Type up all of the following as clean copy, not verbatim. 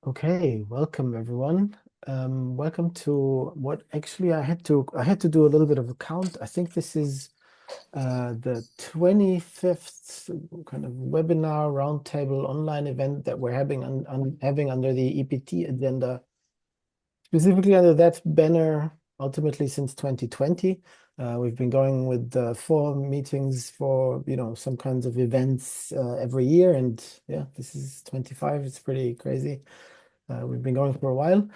Okay, welcome everyone. Welcome to what actually I had to do a little bit of a count. I think this is the 25th kind of webinar roundtable online event that we're having under the EPT agenda, specifically under that banner, ultimately since 2020. We've been going with 4 meetings for some kinds of events every year, and yeah, this is 25. It's pretty crazy. We've been going for a while,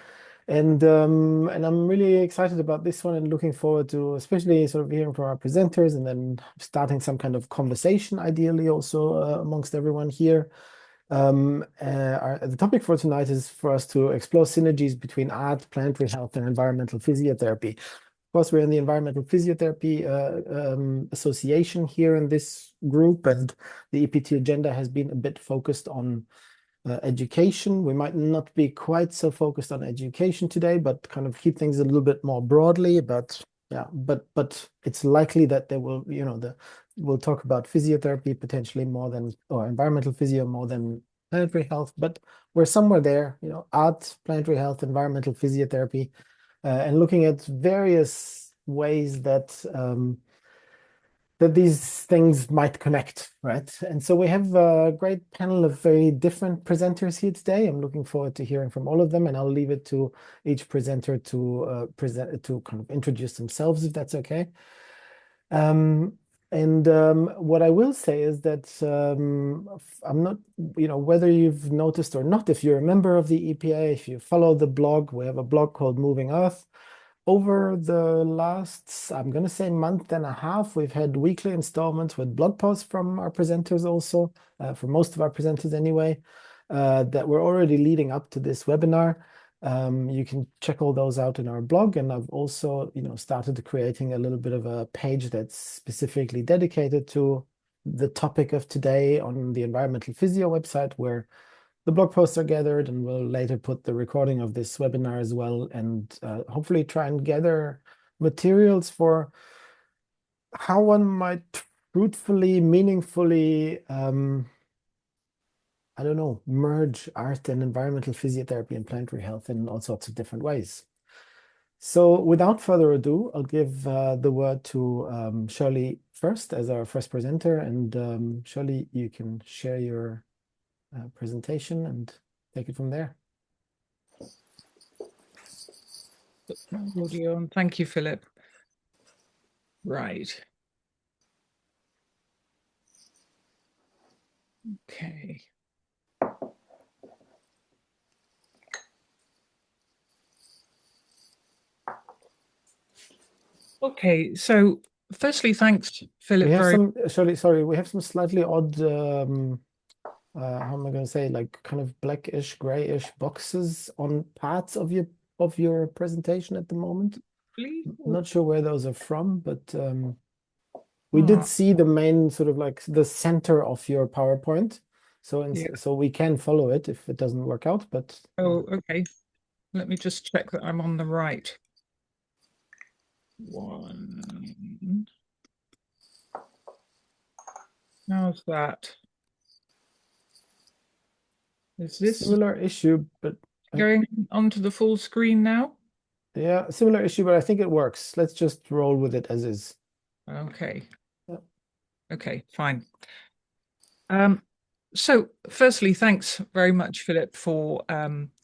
and I'm really excited about this one and looking forward to especially sort of hearing from our presenters and then starting some kind of conversation, ideally also amongst everyone here. The topic for tonight is for us to explore synergies between art, planetary health, and environmental physiotherapy. Of course, we're in the Environmental Physiotherapy Association here in this group, and the EPT agenda has been a bit focused on education. We might not be quite so focused on education today, but kind of keep things a little bit more broadly. But yeah, but it's likely that they will, we'll talk about physiotherapy potentially more than, or environmental physio more than planetary health. But we're somewhere there, art, planetary health, environmental physiotherapy, and looking at various ways that these things might connect, right? And so we have a great panel of very different presenters here today. I'm looking forward to hearing from all of them, and I'll leave it to each presenter to kind of introduce themselves, if that's okay. What I will say is that I'm not, whether you've noticed or not, if you're a member of the EPA, if you follow the blog, we have a blog called Moving Earth. Over the last, I'm going to say, month and a half, we've had weekly installments with blog posts from our presenters also, for most of our presenters anyway, that were already leading up to this webinar. You can check all those out in our blog, and I've also, started creating a little bit of a page that's specifically dedicated to the topic of today on the Environmental Physio website, where the blog posts are gathered, and we'll later put the recording of this webinar as well, and hopefully try and gather materials for how one might fruitfully, meaningfully, I don't know, merge art and environmental physiotherapy and planetary health in all sorts of different ways. So without further ado, I'll give the word to Shirley first as our first presenter. And Shirley, you can share your presentation and take it from there. Audio on. Thank you, Philip. Right. Okay. Okay, so firstly, thanks, Philip. We have Shirley, we have some slightly odd, how am I going to say, like kind of blackish, grayish boxes on parts of your presentation at the moment. I'm not sure where those are from, but we did see the main sort of like the center of your PowerPoint. So so we can follow it if it doesn't work out, but okay. Let me just check that I'm on the right one. How's that? Is this similar issue, but going onto the full screen now? Yeah, similar issue, but I think it works. Let's just roll with it as is. Okay. Yeah. Okay, fine. So firstly, thanks very much, Philip, for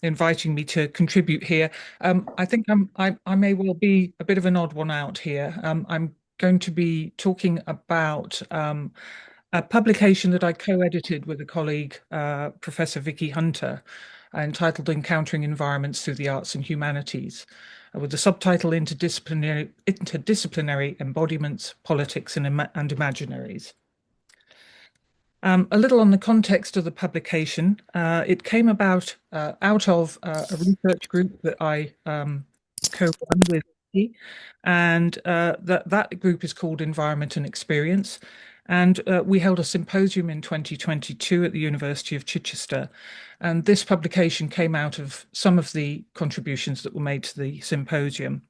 inviting me to contribute here. I think I may well be a bit of an odd one out here. I'm going to be talking about a publication that I co-edited with a colleague, Professor Vicky Hunter, entitled Encountering Environments Through the Arts and Humanities, with the subtitle Interdisciplinary Embodiments, Politics and Imaginaries. A little on the context of the publication. It came about out of a research group that I co-run with, and that group is called Environment and Experience. And we held a symposium in 2022 at the University of Chichester. And this publication came out of some of the contributions that were made to the symposium.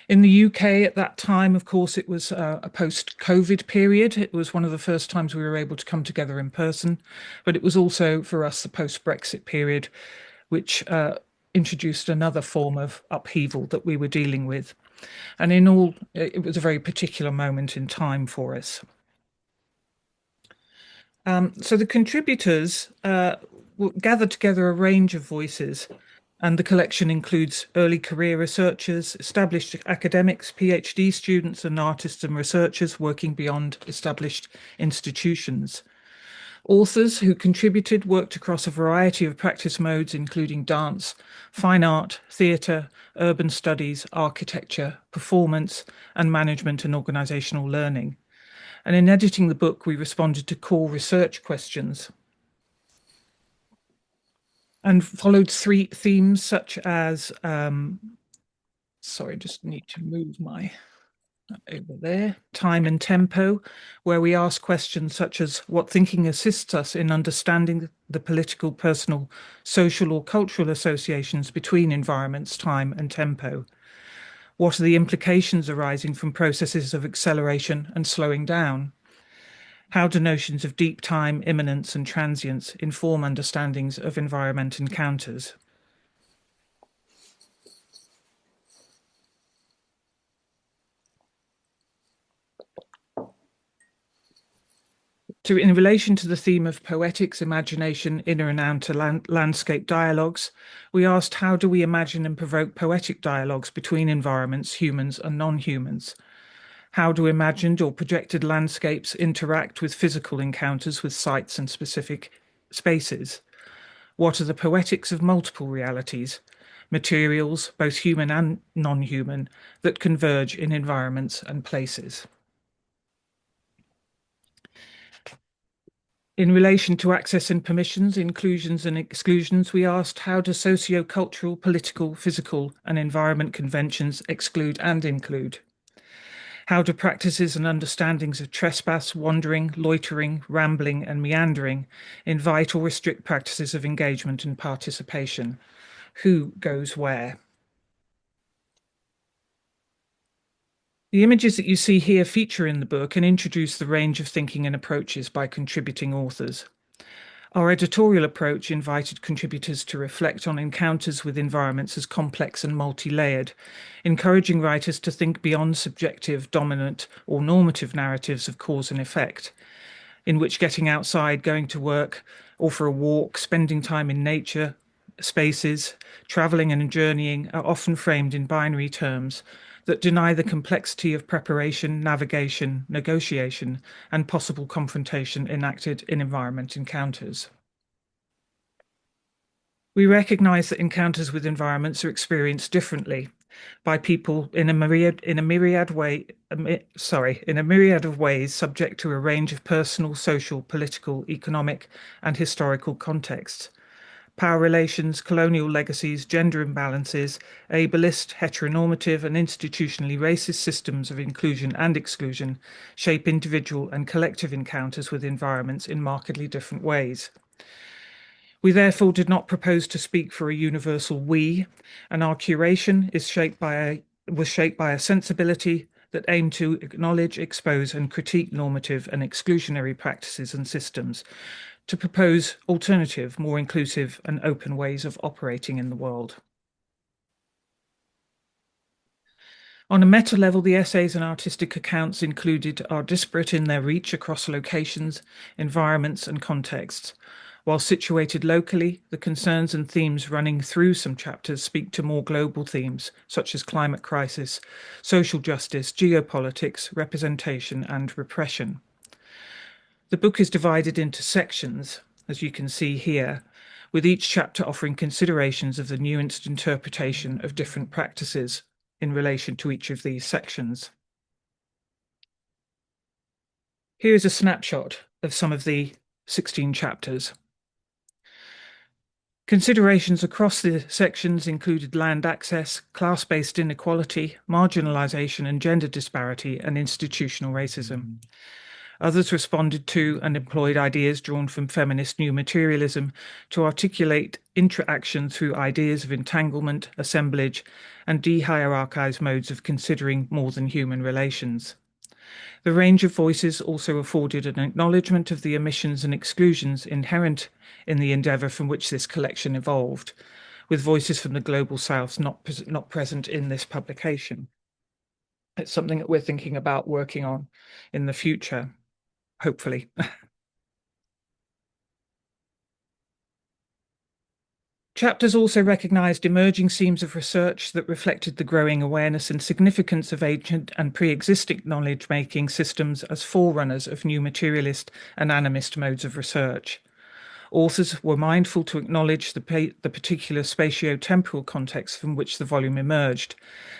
In the UK at that time, of course, it was a post-COVID period. It was one of the first times we were able to come together in person, but it was also for us the post-Brexit period, which introduced another form of upheaval that we were dealing with. And in all, it was a very particular moment in time for us. So the contributors gathered together a range of voices, and the collection includes early career researchers, established academics, PhD students, and artists and researchers working beyond established institutions. Authors who contributed worked across a variety of practice modes, including dance, fine art, theatre, urban studies, architecture, performance, and management and organisational learning. And in editing the book, we responded to core research questions and followed three themes such as, sorry, just need to move my over there, time and tempo, where we ask questions such as what thinking assists us in understanding the political, personal, social or cultural associations between environments, time and tempo. What are the implications arising from processes of acceleration and slowing down? How do notions of deep time, immanence and transience inform understandings of environment encounters? In relation to the theme of poetics, imagination, inner and outer landscape dialogues, we asked how do we imagine and provoke poetic dialogues between environments, humans and non-humans? How do imagined or projected landscapes interact with physical encounters with sites and specific spaces? What are the poetics of multiple realities, materials, both human and non-human, that converge in environments and places? In relation to access and permissions, inclusions and exclusions, we asked how do socio-cultural, political, physical and environment conventions exclude and include? How do practices and understandings of trespass, wandering, loitering, rambling and meandering invite or restrict practices of engagement and participation? Who goes where? The images that you see here feature in the book and introduce the range of thinking and approaches by contributing authors. Our editorial approach invited contributors to reflect on encounters with environments as complex and multi-layered, encouraging writers to think beyond subjective, dominant, or normative narratives of cause and effect, in which getting outside, going to work, or for a walk, spending time in nature, spaces, traveling and journeying are often framed in binary terms that deny the complexity of preparation, navigation, negotiation, and possible confrontation enacted in environment encounters. We recognize that encounters with environments are experienced differently by people in a myriad of ways, subject to a range of personal, social, political, economic, and historical contexts. Power relations, colonial legacies, gender imbalances, ableist, heteronormative, and institutionally racist systems of inclusion and exclusion shape individual and collective encounters with environments in markedly different ways. We therefore did not propose to speak for a universal we, and our curation was shaped by a sensibility that aimed to acknowledge, expose, and critique normative and exclusionary practices and systems, to propose alternative, more inclusive and open ways of operating in the world. On a meta level, the essays and artistic accounts included are disparate in their reach across locations, environments and contexts. While situated locally, the concerns and themes running through some chapters speak to more global themes, such as climate crisis, social justice, geopolitics, representation and repression. The book is divided into sections, as you can see here, with each chapter offering considerations of the nuanced interpretation of different practices in relation to each of these sections. Here is a snapshot of some of the 16 chapters. Considerations across the sections included land access, class-based inequality, marginalisation and gender disparity, and institutional racism. Others responded to and employed ideas drawn from feminist new materialism to articulate interaction through ideas of entanglement, assemblage, and de-hierarchized modes of considering more than human relations. The range of voices also afforded an acknowledgement of the omissions and exclusions inherent in the endeavour from which this collection evolved, with voices from the global south not present in this publication. It's something that we're thinking about working on in the future, hopefully. Chapters also recognised emerging themes of research that reflected the growing awareness and significance of ancient and pre-existing knowledge-making systems as forerunners of new materialist and animist modes of research. Authors were mindful to acknowledge the particular spatio-temporal context from which the volume emerged,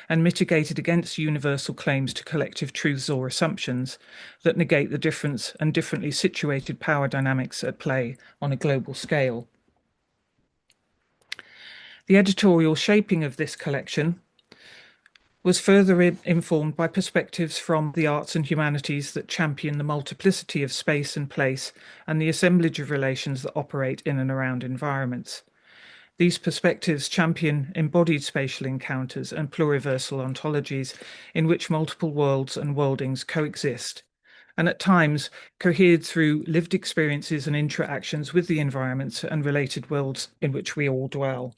and mitigated against universal claims to collective truths or assumptions that negate the difference and differently situated power dynamics at play on a global scale. The editorial shaping of this collection was further informed by perspectives from the arts and humanities that champion the multiplicity of space and place and the assemblage of relations that operate in and around environments. These perspectives champion embodied spatial encounters and pluriversal ontologies in which multiple worlds and worldings coexist, and at times cohered through lived experiences and interactions with the environments and related worlds in which we all dwell.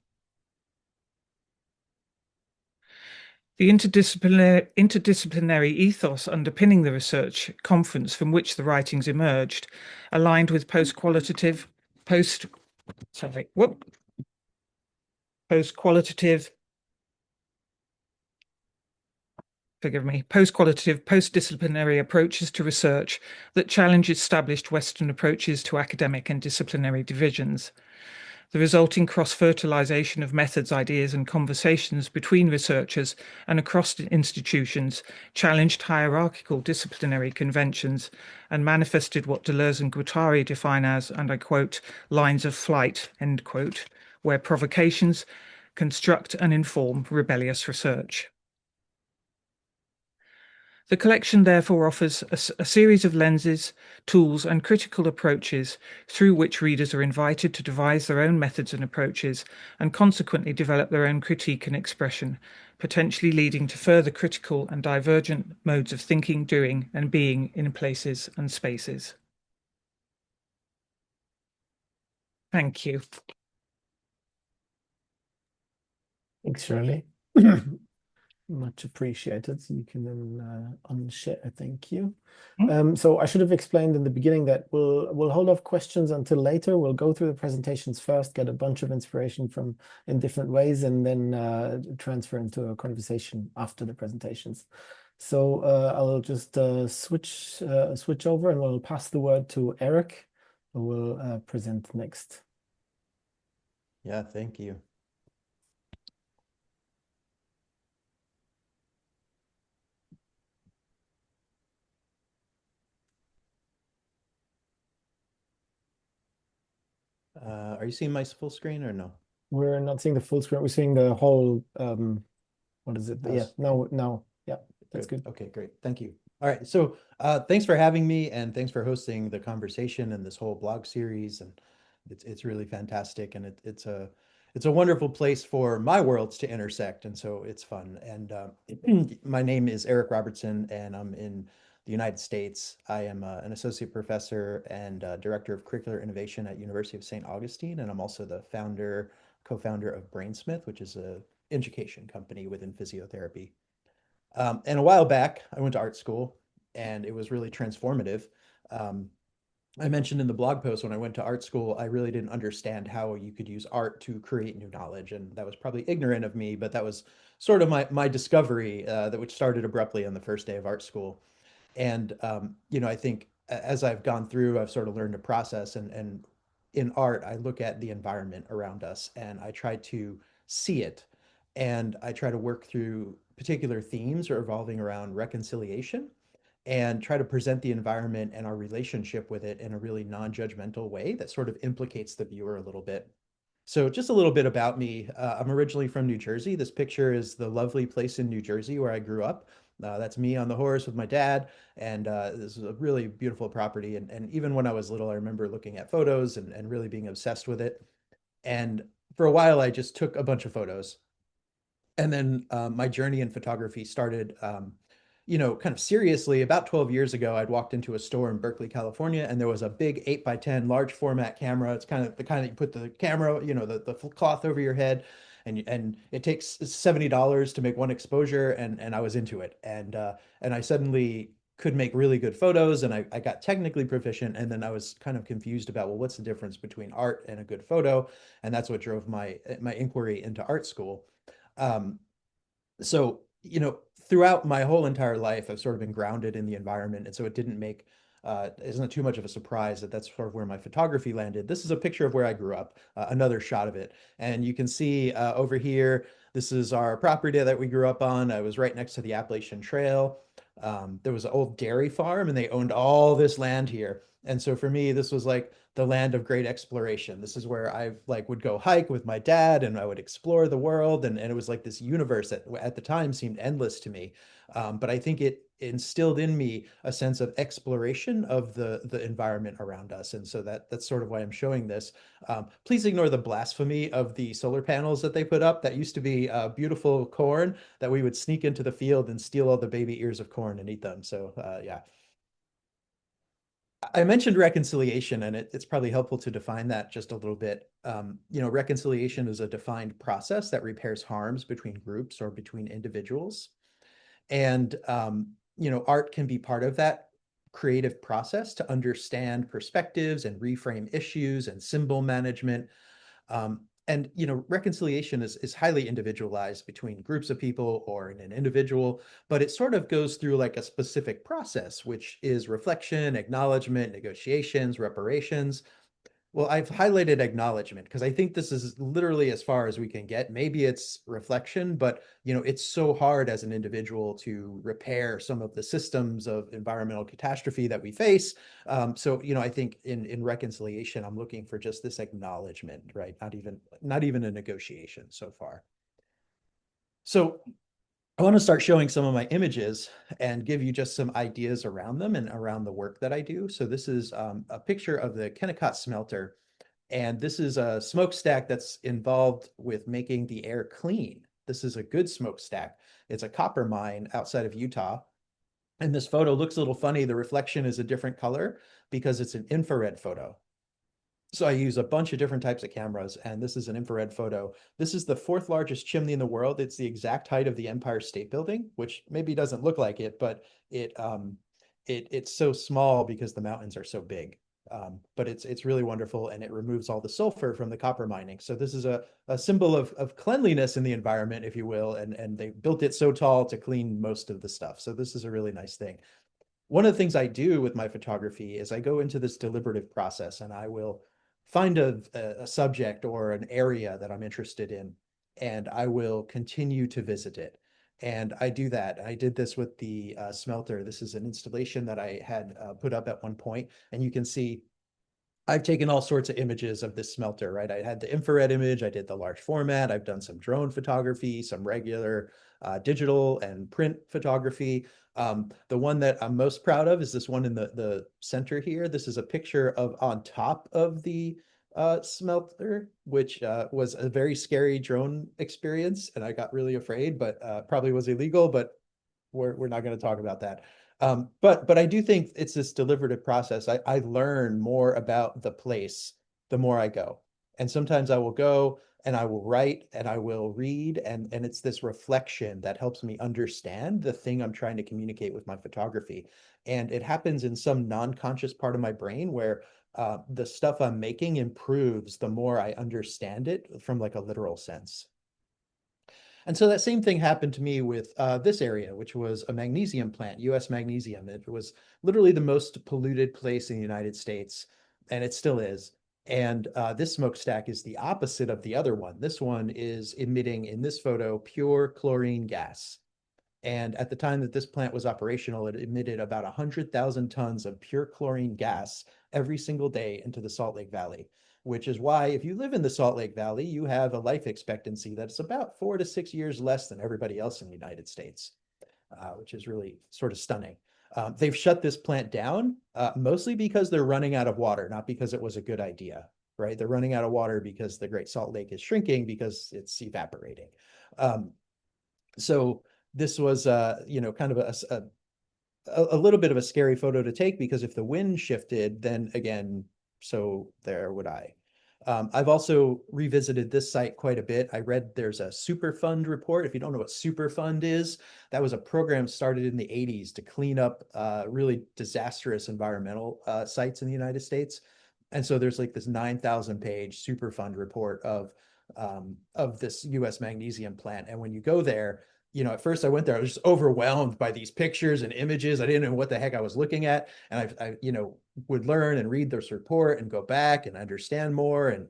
The interdisciplinary ethos underpinning the research conference from which the writings emerged aligned with post-qualitative, post-disciplinary approaches to research that challenge established Western approaches to academic and disciplinary divisions. The resulting cross-fertilization of methods, ideas, and conversations between researchers and across institutions challenged hierarchical disciplinary conventions and manifested what Deleuze and Guattari define as, and I quote, lines of flight, end quote, where provocations construct and inform rebellious research. The collection therefore offers a series of lenses, tools, and critical approaches through which readers are invited to devise their own methods and approaches and consequently develop their own critique and expression, potentially leading to further critical and divergent modes of thinking, doing, and being in places and spaces. Thank you. Thanks, Shirley. Much appreciated. So you can then unshare. Thank you. So I should have explained in the beginning that we'll hold off questions until later. We'll go through the presentations first, get a bunch of inspiration from in different ways, and then transfer into a conversation after the presentations. So I'll just switch over, and we'll pass the word to Eric, who will present next. Yeah, thank you. Are you seeing my full screen or no? We're not seeing the full screen. We're seeing the whole, what is it? Yeah, no, yeah, that's good. Okay, great. Thank you. All right, so thanks for having me, and thanks for hosting the conversation and this whole blog series. And it's really fantastic, and it's a wonderful place for my worlds to intersect, and so it's fun. And my name is Eric Robertson, and I'm in the United States. I am an associate professor and director of curricular innovation at University of St. Augustine, and I'm also the co-founder of Brainsmith, which is an education company within physiotherapy. And a while back, I went to art school, and it was really transformative. I mentioned in the blog post, when I went to art school, I really didn't understand how you could use art to create new knowledge. And that was probably ignorant of me, but that was sort of my discovery which started abruptly on the first day of art school. And, I think as I've gone through, I've sort of learned to process, and in art, I look at the environment around us and I try to see it. And I try to work through particular themes revolving around reconciliation and try to present the environment and our relationship with it in a really non-judgmental way that sort of implicates the viewer a little bit. So just a little bit about me. I'm originally from New Jersey. This picture is the lovely place in New Jersey where I grew up. That's me on the horse with my dad. And this is a really beautiful property. And even when I was little, I remember looking at photos and really being obsessed with it. And for a while, I just took a bunch of photos. And then my journey in photography started, kind of seriously, about 12 years ago, I'd walked into a store in Berkeley, California, and there was a big 8x10 large format camera. It's kind of the kind that you put the camera, the cloth over your head, and it takes $70 to make one exposure, and I was into it. And I suddenly could make really good photos, and I got technically proficient, and then I was kind of confused about, well, what's the difference between art and a good photo? And that's what drove my inquiry into art school. So, throughout my whole entire life, I've sort of been grounded in the environment. And so it isn't too much of a surprise that that's sort of where my photography landed. This is a picture of where I grew up, another shot of it. And you can see over here, this is our property that we grew up on. I was right next to the Appalachian Trail. There was an old dairy farm and they owned all this land here. And so for me, this was like the land of great exploration. This is where I would go hike with my dad and I would explore the world. And it was like this universe that at the time seemed endless to me. But I think it instilled in me a sense of exploration of the environment around us. And so that's sort of why I'm showing this. Please ignore the blasphemy of the solar panels that they put up. That used to be beautiful corn that we would sneak into the field and steal all the baby ears of corn and eat them. So yeah. I mentioned reconciliation, and it's probably helpful to define that just a little bit. Reconciliation is a defined process that repairs harms between groups or between individuals. And, art can be part of that creative process to understand perspectives and reframe issues and symbol management. And reconciliation is highly individualized between groups of people or in an individual, but it sort of goes through like a specific process, which is reflection, acknowledgement, negotiations, reparations. Well, I've highlighted acknowledgement because I think this is literally as far as we can get. Maybe it's reflection, but it's so hard as an individual to repair some of the systems of environmental catastrophe that we face. So I think in reconciliation, I'm looking for just this acknowledgement, right? Not even a negotiation so far. So I want to start showing some of my images and give you just some ideas around them and around the work that I do. So this is a picture of the Kennecott smelter. And this is a smokestack that's involved with making the air clean. This is a good smokestack. It's a copper mine outside of Utah. And this photo looks a little funny. The reflection is a different color because it's an infrared photo. So I use a bunch of different types of cameras, and this is an infrared photo. This is the 4th largest chimney in the world. It's the exact height of the Empire State Building, which maybe doesn't look like it, but it's so small because the mountains are so big. But it's really wonderful, and it removes all the sulfur from the copper mining. So this is a symbol of cleanliness in the environment, if you will, and they built it so tall to clean most of the stuff. So this is a really nice thing. One of the things I do with my photography is I go into this deliberative process, and I will find a subject or an area that I'm interested in, and I will continue to visit it. And I do that. I did this with the smelter. This is an installation that I had put up at one point, and you can see I've taken all sorts of images of this smelter, right? I had the infrared image, I did the large format, I've done some drone photography, some regular digital and print photography. The one that I'm most proud of is this one in the center here. This is a picture of on top of the smelter, which was a very scary drone experience, and I got really afraid, but probably was illegal, but we're not going to talk about that. But I do think it's this deliberative process. I learn more about the place the more I go. And sometimes I will go and I will write and I will read, and it's this reflection that helps me understand the thing I'm trying to communicate with my photography. And it happens in some non-conscious part of my brain where the stuff I'm making improves the more I understand it from like a literal sense. And so that same thing happened to me with this area, which was a magnesium plant, US Magnesium. It was literally the most polluted place in the United States, and it still is. And this smokestack is the opposite of the other one. This one is emitting, in this photo, pure chlorine gas. And at the time that this plant was operational, it emitted about 100,000 tons of pure chlorine gas every single day into the Salt Lake Valley, which is why if you live in the Salt Lake Valley, you have a life expectancy that's about 4 to 6 years less than everybody else in the United States, which is really sort of stunning. They've shut this plant down mostly because they're running out of water, not because it was a good idea, right? They're running out of water because the Great Salt Lake is shrinking because it's evaporating. So this was, kind of a little bit of a scary photo to take, because if the wind shifted, then again, so there would I. I've also revisited this site quite a bit. I read there's a Superfund report. If you don't know what Superfund is, that was a program started in the 80s to clean up really disastrous environmental sites in the United States. And so there's like this 9,000 page Superfund report of this US magnesium plant. And when you go there, you know, at first I went there, I was just overwhelmed by these pictures and images. I didn't know what the heck I was looking at. And I you know, would learn and read this report and go back and understand more. And,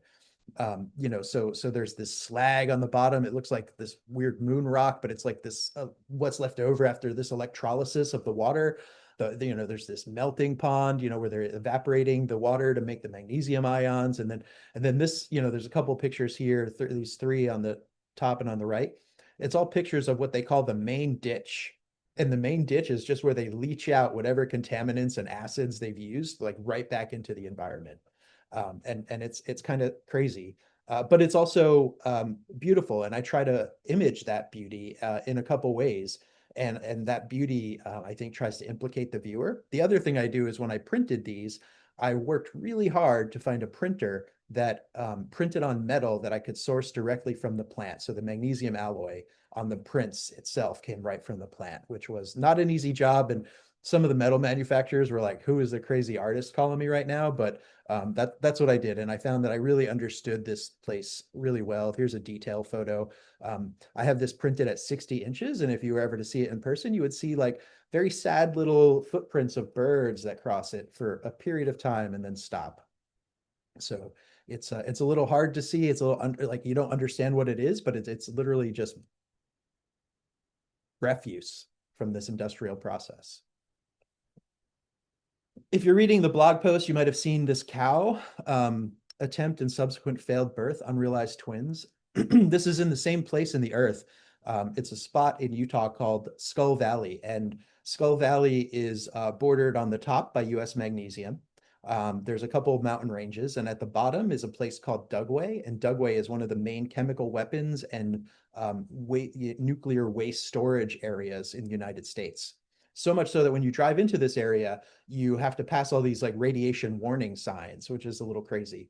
you know, so there's this slag on the bottom. It looks like this weird moon rock, but it's like this, what's left over after this electrolysis of the water. You know, there's this melting pond, you know, where they're evaporating the water to make the magnesium ions. And then this, you know, there's a couple of pictures here, these three on the top and on the right. It's all pictures of what they call the main ditch. And the main ditch is just where they leach out whatever contaminants and acids they've used, like right back into the environment. And it's kind of crazy, but it's also beautiful. And I try to image that beauty in a couple ways. And that beauty, I think, tries to implicate the viewer. The other thing I do is when I printed these, I worked really hard to find a printer that printed on metal that I could source directly from the plant. So the magnesium alloy on the prints itself came right from the plant, which was not an easy job. And some of the metal manufacturers were like, who is the crazy artist calling me right now? But that's what I did. And I found that I really understood this place really well. Here's a detail photo. I have this printed at 60 inches. And if you were ever to see it in person, you would see like very sad little footprints of birds that cross it for a period of time and then stop. So it's a little hard to see. It's a little like you don't understand what it is, but it's literally just refuse from this industrial process. If you're reading the blog post, you might have seen this cow attempt and subsequent failed birth, unrealized twins. This is in the same place in the earth. It's a spot in Utah called Skull Valley, and Skull Valley is bordered on the top by US Magnesium. There's a couple of mountain ranges, and at the bottom is a place called Dugway, and Dugway is one of the main chemical weapons and nuclear waste storage areas in the United States. So much so that when you drive into this area, you have to pass all these like radiation warning signs, which is a little crazy.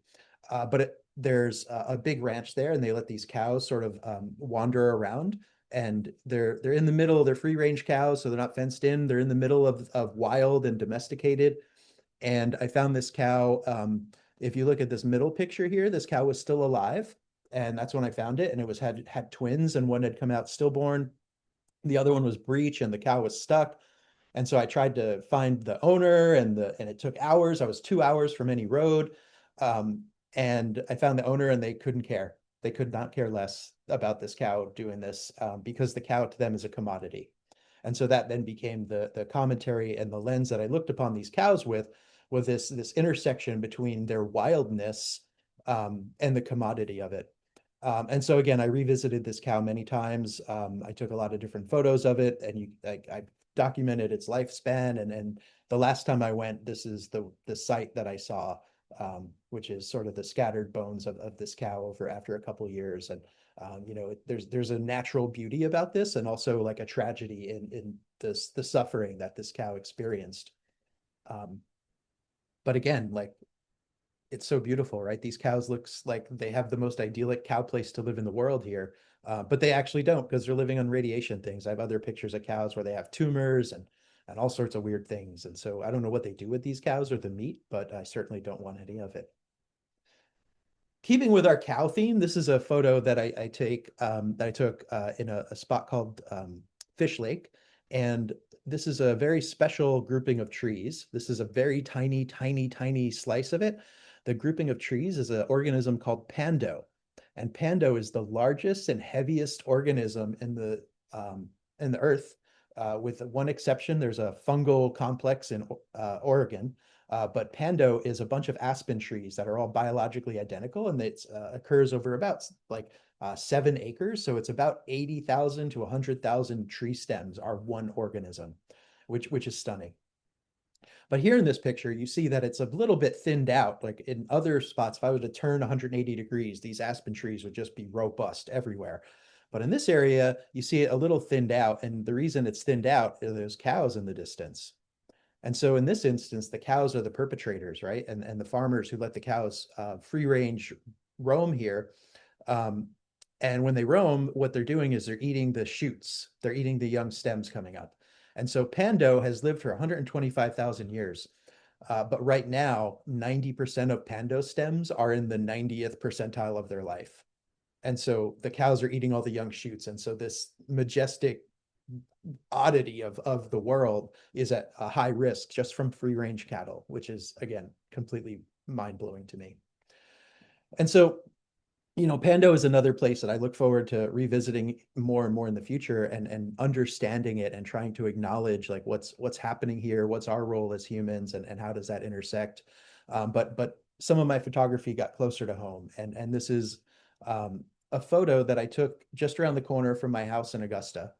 But there's a big ranch there, and they let these cows sort of wander around. And they're in the middle. They're free range cows, so they're not fenced in. They're in the middle of wild and domesticated. And I found this cow. If you look at this middle picture here, this cow was still alive, and that's when I found it. And it was had twins, and one had come out stillborn. The other one was breech, and the cow was stuck. And so I tried to find the owner, and it took hours. I was 2 hours from any road. And I found the owner, and they couldn't care. They could not care less about this cow doing this because the cow to them is a commodity. And so that then became the commentary and the lens that I looked upon these cows with, was this intersection between their wildness and the commodity of it. And so again, I revisited this cow many times. I took a lot of different photos of it, and I documented its lifespan. And the last time I went, this is the site that I saw, which is sort of the scattered bones of this cow over after a couple of years. And you know, there's a natural beauty about this, and also like a tragedy in the suffering that this cow experienced. But again, like, it's so beautiful, right? These cows looks like they have the most idyllic cow place to live in the world here, but they actually don't, because they're living on radiation things. I have other pictures of cows where they have tumors and all sorts of weird things. And so I don't know what they do with these cows or the meat, but I certainly don't want any of it. Keeping with our cow theme, this is a photo that I took in a spot called Fish Lake. And this is a very special grouping of trees. This is a very tiny, tiny, tiny slice of it. The grouping of trees is an organism called Pando. And Pando is the largest and heaviest organism in the earth, with one exception. There's a fungal complex in Oregon. But Pando is a bunch of aspen trees that are all biologically identical, and it occurs over about like 7 acres. So it's about 80,000 to 100,000 tree stems are one organism, which is stunning. But here in this picture, you see that it's a little bit thinned out. Like in other spots, if I were to turn 180 degrees, these aspen trees would just be robust everywhere. But in this area, you see it a little thinned out. And the reason it's thinned out is there's cows in the distance. And so in this instance, the cows are the perpetrators, right? And the farmers who let the cows free range roam here. And when they roam, what they're doing is they're eating the shoots. They're eating the young stems coming up. And so Pando has lived for 125,000 years. But right now, 90% of Pando stems are in the 90th percentile of their life. And so the cows are eating all the young shoots. And so this majestic oddity of the world is at a high risk just from free range cattle, which is, again, completely mind-blowing to me. And so, you know, Pando is another place that I look forward to revisiting more and more in the future, and understanding it and trying to acknowledge like what's happening here, what's our role as humans, and how does that intersect. But some of my photography got closer to home, and this is a photo that I took just around the corner from my house in Augusta.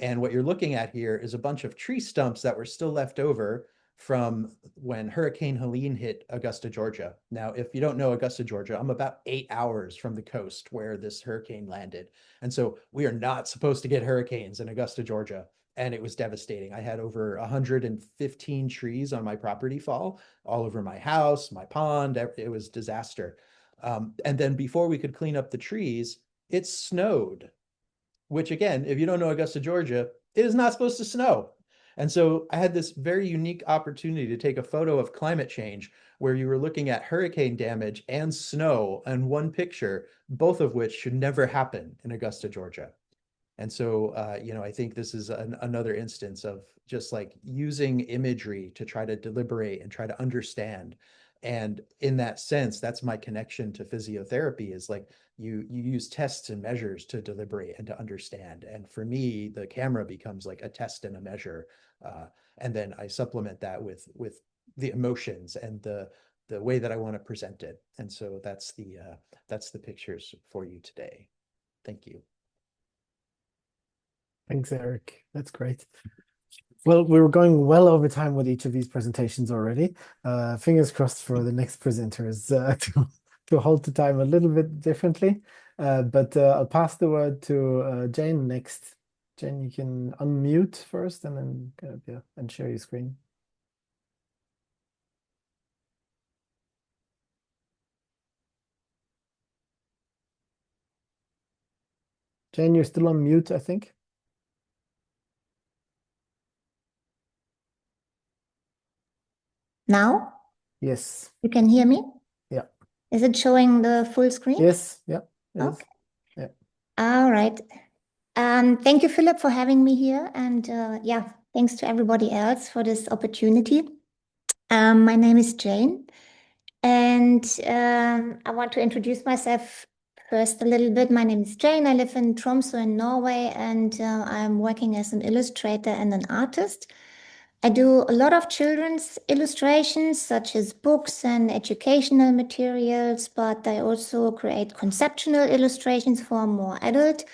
And what you're looking at here is a bunch of tree stumps that were still left over from when Hurricane Helene hit Augusta, Georgia. Now, if you don't know Augusta, Georgia, I'm about 8 hours from the coast where this hurricane landed. And so we are not supposed to get hurricanes in Augusta, Georgia. And it was devastating. I had over 115 trees on my property fall, all over my house, my pond. It was disaster. And then before we could clean up the trees, it snowed, which again, if you don't know Augusta, Georgia, it is not supposed to snow. And so I had this very unique opportunity to take a photo of climate change where you were looking at hurricane damage and snow in one picture, both of which should never happen in Augusta, Georgia. And so, you know, I think this is another instance of just like using imagery to try to deliberate and try to understand. And in that sense, that's my connection to physiotherapy, is like you use tests and measures to deliberate and to understand. And for me, the camera becomes like a test and a measure. And then I supplement that with the emotions and the way that I want to present it. And so that's the pictures for you today. Thank you. Thanks, Eric. That's great. Well, we were going well over time with each of these presentations already. Fingers crossed for the next presenters to hold the time a little bit differently. But I'll pass the word to Jane next. Jane, you can unmute first and then and share your screen. Jane, you're still on mute, I think. Now? Yes. You can hear me? Yeah. Is it showing the full screen? Yes. Yeah. Okay. Yeah. All right. Thank you, Philip, for having me here. And yeah, thanks to everybody else for this opportunity. My name is Jane, and I want to introduce myself first a little bit. My name is Jane. I live in Tromsø in Norway, and I'm working as an illustrator and an artist. I do a lot of children's illustrations, such as books and educational materials, but I also create conceptual illustrations for a more adult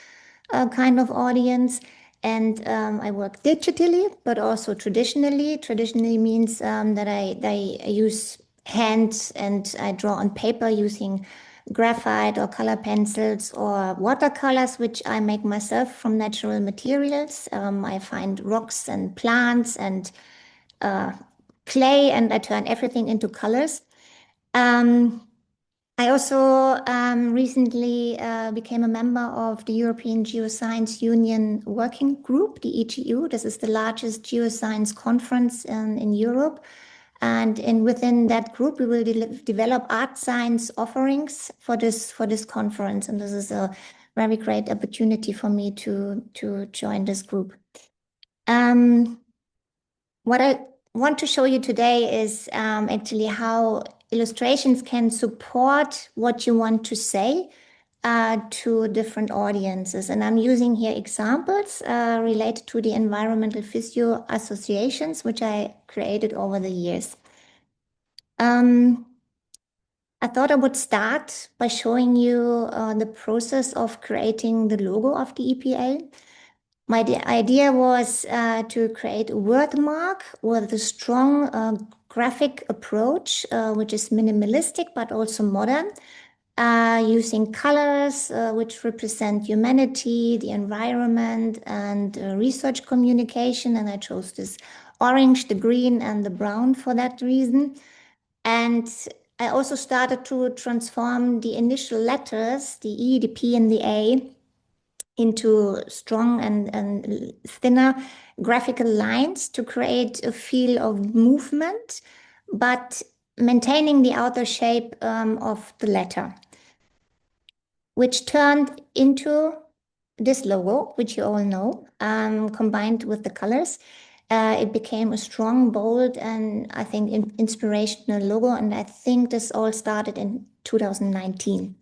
kind of audience. And I work digitally, but also traditionally. Traditionally means that I use hands and I draw on paper using graphite or color pencils or watercolors, which I make myself from natural materials. I find rocks and plants and clay, and I turn everything into colors. I also recently became a member of the European Geoscience Union Working Group, the EGU. This is the largest geoscience conference in Europe. And within that group, we will develop art science offerings for this conference. And this is a very great opportunity for me to join this group. What I want to show you today is actually how illustrations can support what you want to say to different audiences. And I'm using here examples related to the environmental physio associations, which I created over the years. I thought I would start by showing you the process of creating the logo of the EPA. My idea was to create a word mark with a strong graphic approach, which is minimalistic but also modern. using colors which represent humanity, the environment, and research communication. And I chose this orange, the green, and the brown for that reason. And I also started to transform the initial letters, the E, the P, and the A, into strong and thinner graphical lines to create a feel of movement, but maintaining the outer shape of the letter, which turned into this logo, which you all know, combined with the colors. It became a strong, bold, and I think inspirational logo. And I think this all started in 2019.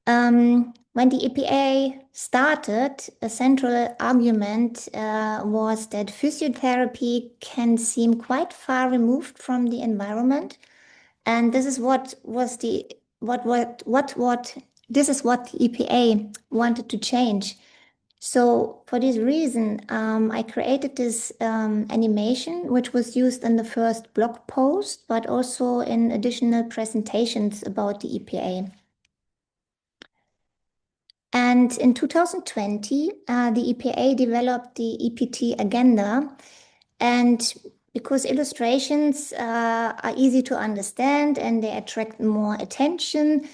When the EPA started, a central argument was that physiotherapy can seem quite far removed from the environment, and this is what the EPA wanted to change. So for this reason, I created this animation, which was used in the first blog post, but also in additional presentations about the EPA. And in 2020, the EPA developed the EPT Agenda. And because illustrations are easy to understand and they attract more attention,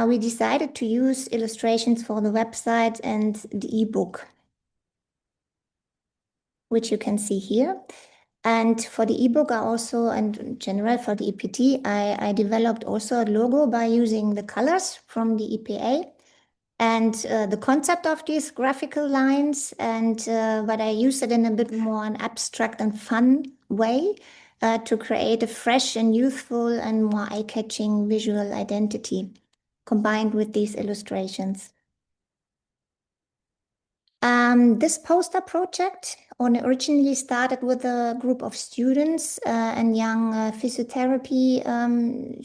we decided to use illustrations for the website and the ebook, which you can see here. And for the ebook, I also, and in general for the EPT, I developed also a logo by using the colors from the EPA. And the concept of these graphical lines, but I use it in a bit more an abstract and fun way to create a fresh and youthful and more eye-catching visual identity combined with these illustrations. This poster project originally started with a group of students and young physiotherapy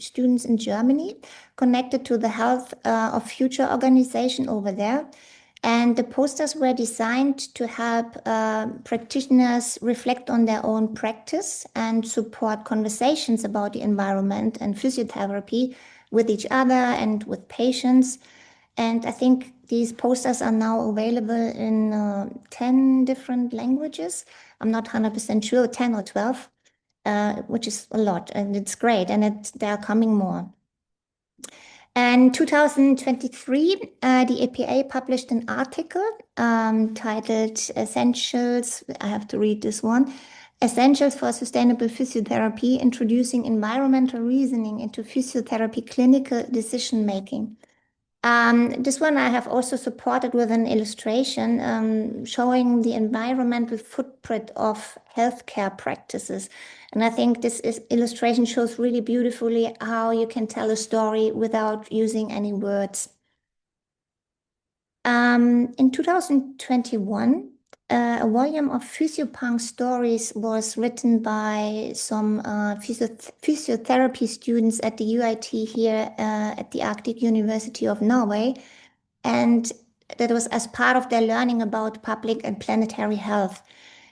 students in Germany connected to the Health of Future organization over there. And the posters were designed to help practitioners reflect on their own practice and support conversations about the environment and physiotherapy with each other and with patients. And I think these posters are now available in 10 different languages. I'm not 100% sure, 10 or 12, which is a lot, and it's great, and there are coming more. And 2023, the EPA published an article titled Essentials, I have to read this one, Essentials for Sustainable Physiotherapy, Introducing Environmental Reasoning into Physiotherapy Clinical Decision-Making. This one I have also supported with an illustration showing the environmental footprint of healthcare practices. And I think this illustration shows really beautifully how you can tell a story without using any words. In 2021, a volume of physiopunk stories was written by some physiotherapy students at the UIT here at the Arctic University of Norway. And that was as part of their learning about public and planetary health.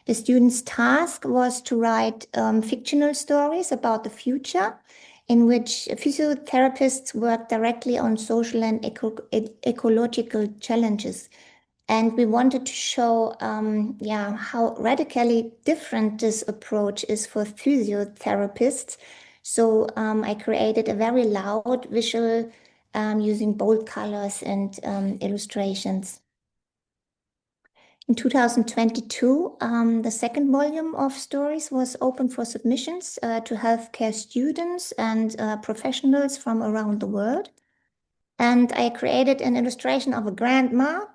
The students' task was to write fictional stories about the future in which physiotherapists work directly on social and ecological challenges. And we wanted to show how radically different this approach is for physiotherapists. So I created a very loud visual using bold colors and illustrations. In 2022, the second volume of stories was open for submissions to healthcare students and professionals from around the world. And I created an illustration of a grandma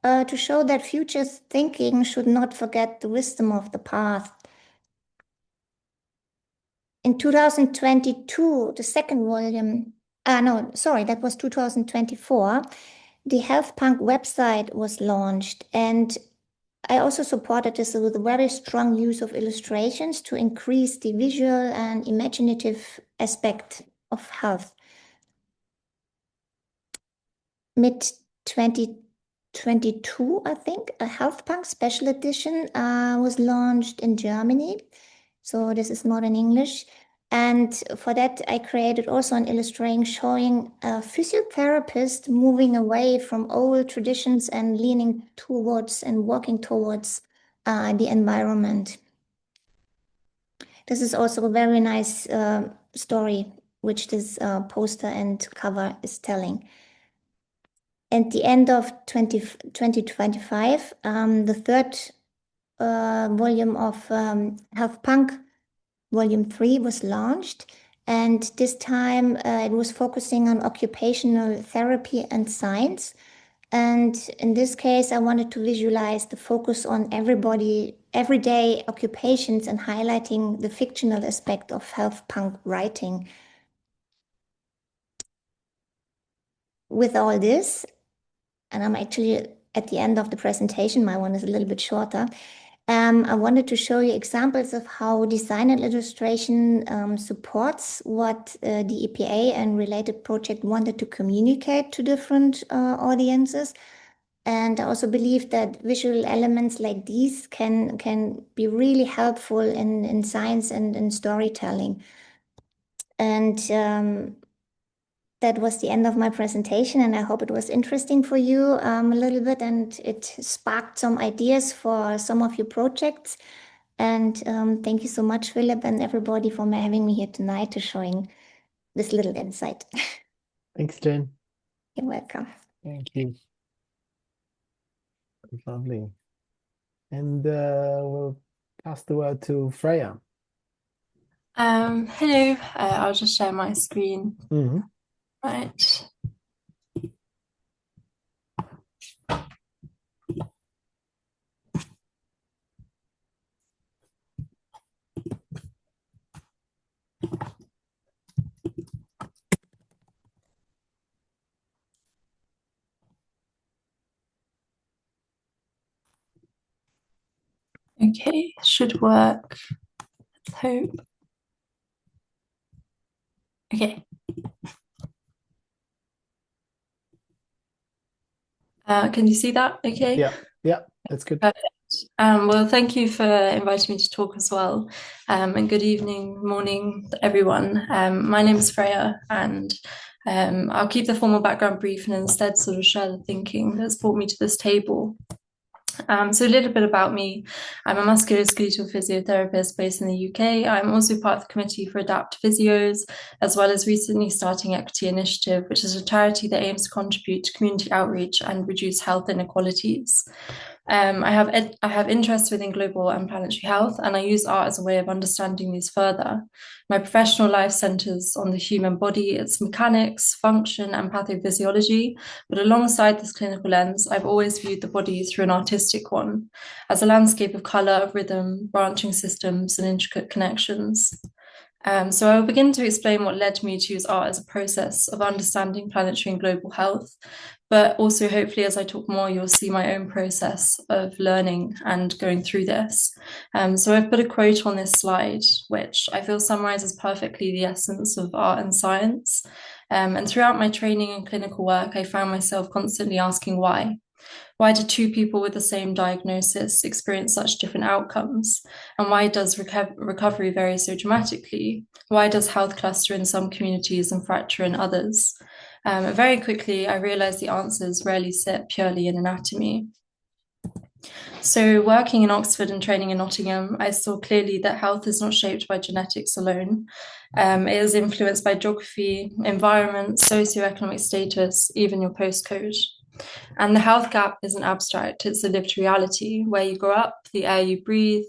to show that future thinking should not forget the wisdom of the past. In 2022, the second volume, that was 2024, the HealthPunk website was launched, and I also supported this with a very strong use of illustrations to increase the visual and imaginative aspect of health. Mid-2022, I think, a HealthPunk special edition was launched in Germany. So this is not in English. And for that, I created also an illustration showing a physiotherapist moving away from old traditions and leaning towards and walking towards the environment. This is also a very nice story, which this poster and cover is telling. At the end of 2025, the third volume of Health Punk, Volume 3, was launched. And this time it was focusing on occupational therapy and science. And in this case, I wanted to visualize the focus on everyday occupations and highlighting the fictional aspect of health punk writing. With all this, and I'm actually at the end of the presentation, my one is a little bit shorter. I wanted to show you examples of how design and illustration supports what the EPA and related project wanted to communicate to different audiences. And I also believe that visual elements like these can be really helpful in science and in storytelling. And that was the end of my presentation, and I hope it was interesting for you a little bit, and it sparked some ideas for some of your projects. And thank you so much, Philip, and everybody for having me here tonight to showing this little insight. Thanks, Jane. You're welcome. Thank you. Lovely. And we'll pass the word to Freya. Hello, I'll just share my screen. Mm-hmm. Right. Okay, should work. Let's hope. Okay. Can you see that? Okay. Yeah, that's good. Perfect. Well, thank you for inviting me to talk as well. And good evening, morning, everyone. My name is Freya, and I'll keep the formal background brief and instead sort of share the thinking that's brought me to this table. So a little bit about me. I'm a musculoskeletal physiotherapist based in the UK. I'm also part of the Committee for Adapt Physios, as well as recently starting Equity Initiative, which is a charity that aims to contribute to community outreach and reduce health inequalities. I have interests within global and planetary health, and I use art as a way of understanding these further. My professional life centers on the human body, its mechanics, function, and pathophysiology. But alongside this clinical lens, I've always viewed the body through an artistic one, as a landscape of color, rhythm, branching systems, and intricate connections. So I will begin to explain what led me to use art as a process of understanding planetary and global health, but also hopefully as I talk more, you'll see my own process of learning and going through this. So I've put a quote on this slide, which I feel summarizes perfectly the essence of art and science. And throughout my training and clinical work, I found myself constantly asking why. Why do two people with the same diagnosis experience such different outcomes? And why does recovery vary so dramatically? Why does health cluster in some communities and fracture in others? Very quickly, I realized the answers rarely sit purely in anatomy. So working in Oxford and training in Nottingham, I saw clearly that health is not shaped by genetics alone. It is influenced by geography, environment, socioeconomic status, even your postcode. And the health gap isn't abstract, it's a lived reality. Where you grow up, the air you breathe,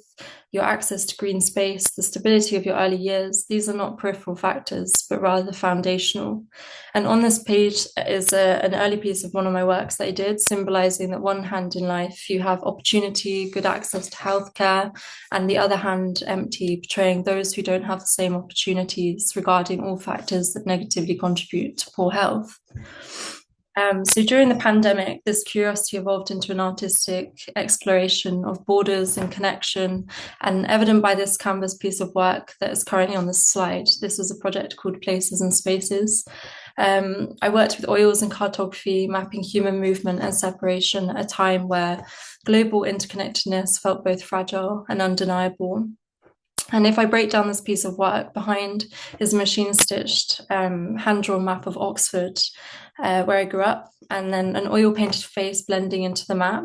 your access to green space, the stability of your early years, these are not peripheral factors, but rather foundational. And on this page is an early piece of one of my works that I did, symbolizing that one hand in life, you have opportunity, good access to healthcare, and the other hand empty, portraying those who don't have the same opportunities regarding all factors that negatively contribute to poor health. So during the pandemic, this curiosity evolved into an artistic exploration of borders and connection, and evident by this canvas piece of work that is currently on this slide. This is a project called Places and Spaces. I worked with oils and cartography, mapping human movement and separation at a time where global interconnectedness felt both fragile and undeniable. And if I break down this piece of work, behind is a machine-stitched hand-drawn map of Oxford, where I grew up, and then an oil-painted face blending into the map.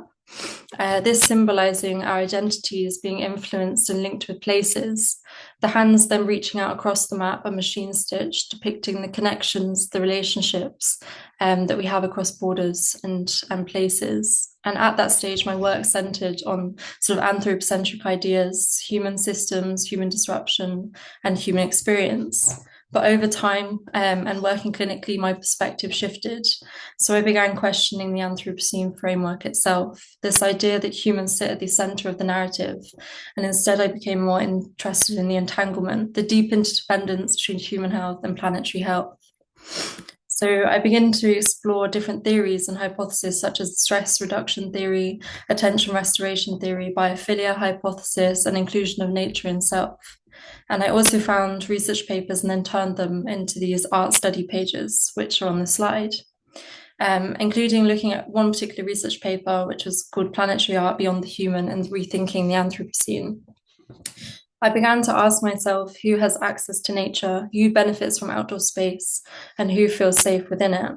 This symbolizing our identities being influenced and linked with places. The hands then reaching out across the map are machine stitched, depicting the connections, the relationships that we have across borders and places. And at that stage, my work centered on sort of anthropocentric ideas, human systems, human disruption, and human experience. But over time and working clinically, my perspective shifted. So I began questioning the Anthropocene framework itself, this idea that humans sit at the center of the narrative. And instead, I became more interested in the entanglement, the deep interdependence between human health and planetary health. So I began to explore different theories and hypotheses such as stress reduction theory, attention restoration theory, biophilia hypothesis, and inclusion of nature in self. And I also found research papers and then turned them into these art study pages, which are on the slide, including looking at one particular research paper, which was called Planetary Art Beyond the Human and Rethinking the Anthropocene. I began to ask myself who has access to nature, who benefits from outdoor space, and who feels safe within it.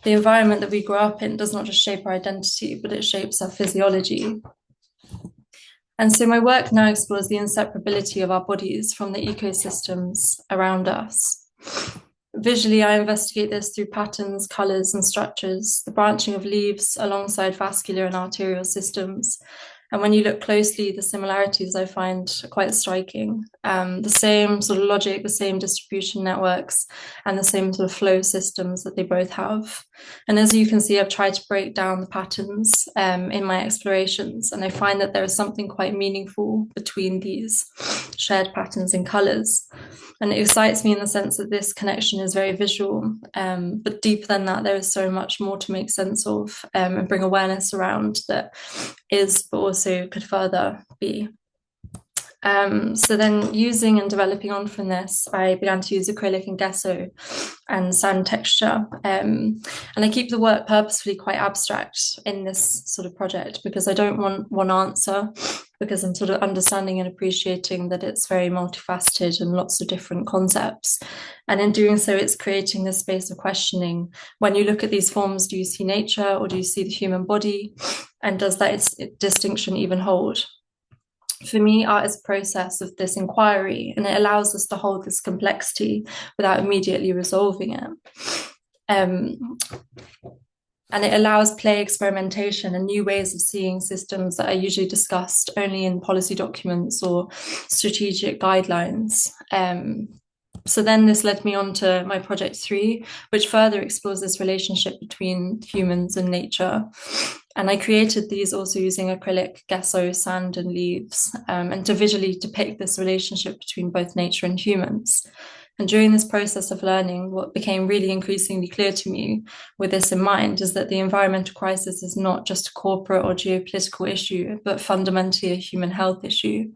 The environment that we grow up in does not just shape our identity, but it shapes our physiology. And so my work now explores the inseparability of our bodies from the ecosystems around us. Visually, I investigate this through patterns, colours, and structures, the branching of leaves alongside vascular and arterial systems. And when you look closely, the similarities I find are quite striking. The same sort of logic, the same distribution networks, and the same sort of flow systems that they both have. And as you can see, I've tried to break down the patterns in my explorations, and I find that there is something quite meaningful between these shared patterns and colours. And it excites me in the sense that this connection is very visual, but deeper than that, there is so much more to make sense of and bring awareness around that is, but also could further be. So then using and developing on from this, I began to use acrylic and gesso and sand texture. And I keep the work purposefully quite abstract in this sort of project because I don't want one answer, because I'm sort of understanding and appreciating that it's very multifaceted and lots of different concepts. And in doing so, it's creating this space of questioning. When you look at these forms, do you see nature or do you see the human body? And does that distinction even hold? For me, art is a process of this inquiry, and it allows us to hold this complexity without immediately resolving it. And it allows play, experimentation, and new ways of seeing systems that are usually discussed only in policy documents or strategic guidelines. So then this led me on to my project 3, which further explores this relationship between humans and nature. And I created these also using acrylic, gesso, sand, and leaves, and to visually depict this relationship between both nature and humans. And during this process of learning, what became really increasingly clear to me with this in mind is that the environmental crisis is not just a corporate or geopolitical issue, but fundamentally a human health issue.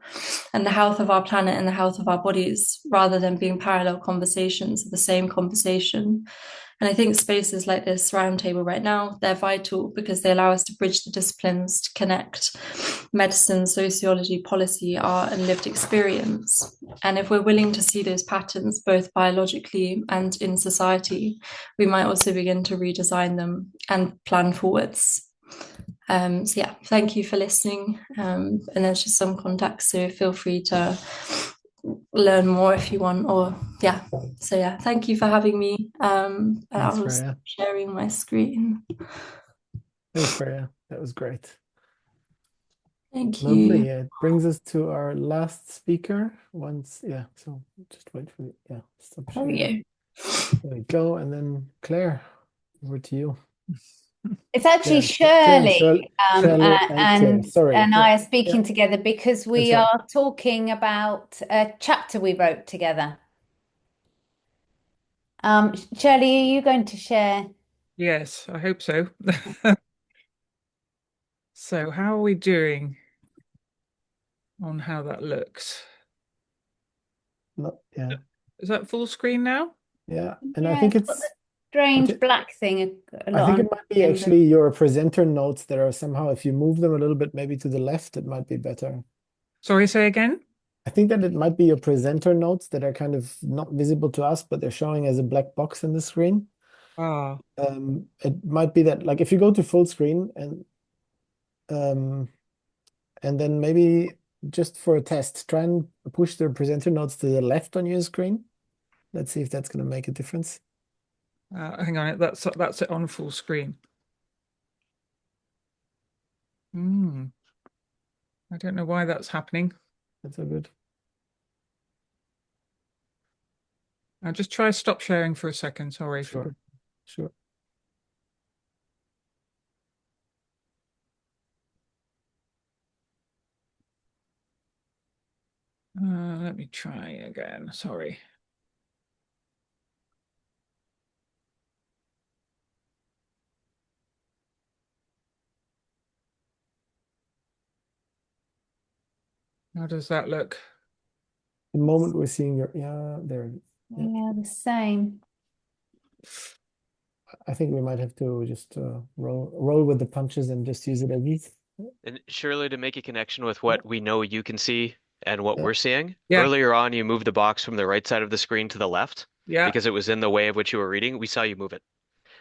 And the health of our planet and the health of our bodies, rather than being parallel conversations, are the same conversation. And I think spaces like this roundtable right now, they're vital because they allow us to bridge the disciplines, to connect medicine, sociology, policy, art, and lived experience. And if we're willing to see those patterns, both biologically and in society, we might also begin to redesign them and plan forwards. So yeah, thank you for listening. And there's just some contacts, so feel free to learn more if you want, or yeah. So yeah, thank you for having me. I was Freya. sharing my screen. Thanks, Freya. That was great. Thank Lovely. you. Yeah, it brings us to our last speaker. So just wait for the, stop There we sharing. go. There we go. And then Claire, over to you. It's actually Yeah, Shirley, Shirley and Claire. Sorry. and Yeah, I are speaking yeah. together because we That's right. are talking about a chapter we wrote together. Shirley, are you going to share? Yes, I hope so. So how are we doing on how that looks? Yeah. Is that full screen now? Yeah. And I Yeah, think it's got it's the strange black thing a I lot think on it might be the actually your presenter notes that are somehow, if you move them a little bit maybe to the left, it might be better. Sorry, say again? I think that it might be your presenter notes that are kind of not visible to us, but they're showing as a black box in the screen. Ah, It might be that, like, if you go to full screen and then maybe just for a test, try and push the presenter notes to the left on your screen. Let's see if that's going to make a difference. hang on, that's it on full screen. I don't know why that's happening. That's all good. I'll just try stop sharing for a second. Sorry. Sure. Sure. Let me try again. Sorry. How does that look? The moment we're seeing your, yeah, there. Yeah, the same. I think we might have to just roll with the punches and just use it as is. And Shirley, to make a connection with what we know you can see and what we're seeing, Yeah. earlier on you moved the box from the right side of the screen to the left Yeah. because it was in the way of what you were reading. We saw you move it.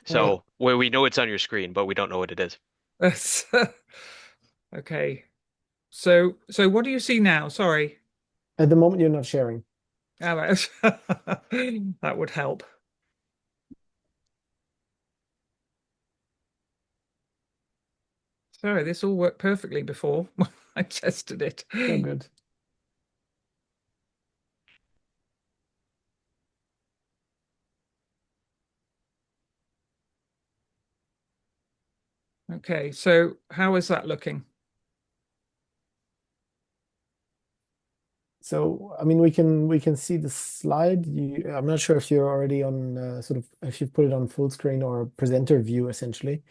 So well, we know it's on your screen, but we don't know what it is. Okay. So what do you see now? Sorry. At the moment, you're not sharing. All right. That would help. Sorry, this all worked perfectly before I tested it. So good. Okay, so how is that looking? So, I mean, we can see the slide. I'm not sure if you're already on sort of if you've put it on full screen or presenter view, essentially.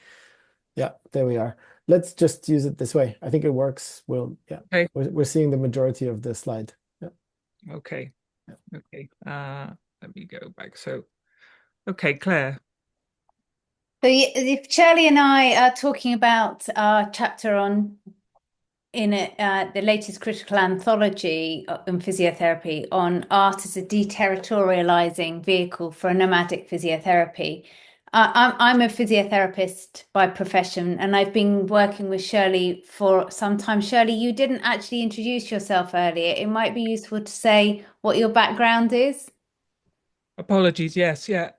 Yeah, there we are. Let's just use it this way. I think it works. Yeah, okay. We're seeing the majority of the slide. Yeah. Okay. Yeah. Okay. Let me go back. So, okay, Claire. So if Shirley and I are talking about our chapter on the latest critical anthology in physiotherapy on art as a deterritorializing vehicle for a nomadic physiotherapy. I'm a physiotherapist by profession, and I've been working with Shirley for some time. Shirley, you didn't actually introduce yourself earlier. It might be useful to say what your background is. Apologies. Yes. Yeah.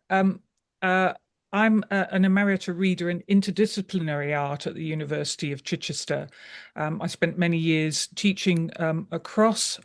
I'm an Emerita Reader in Interdisciplinary Art at the University of Chichester. I spent many years teaching across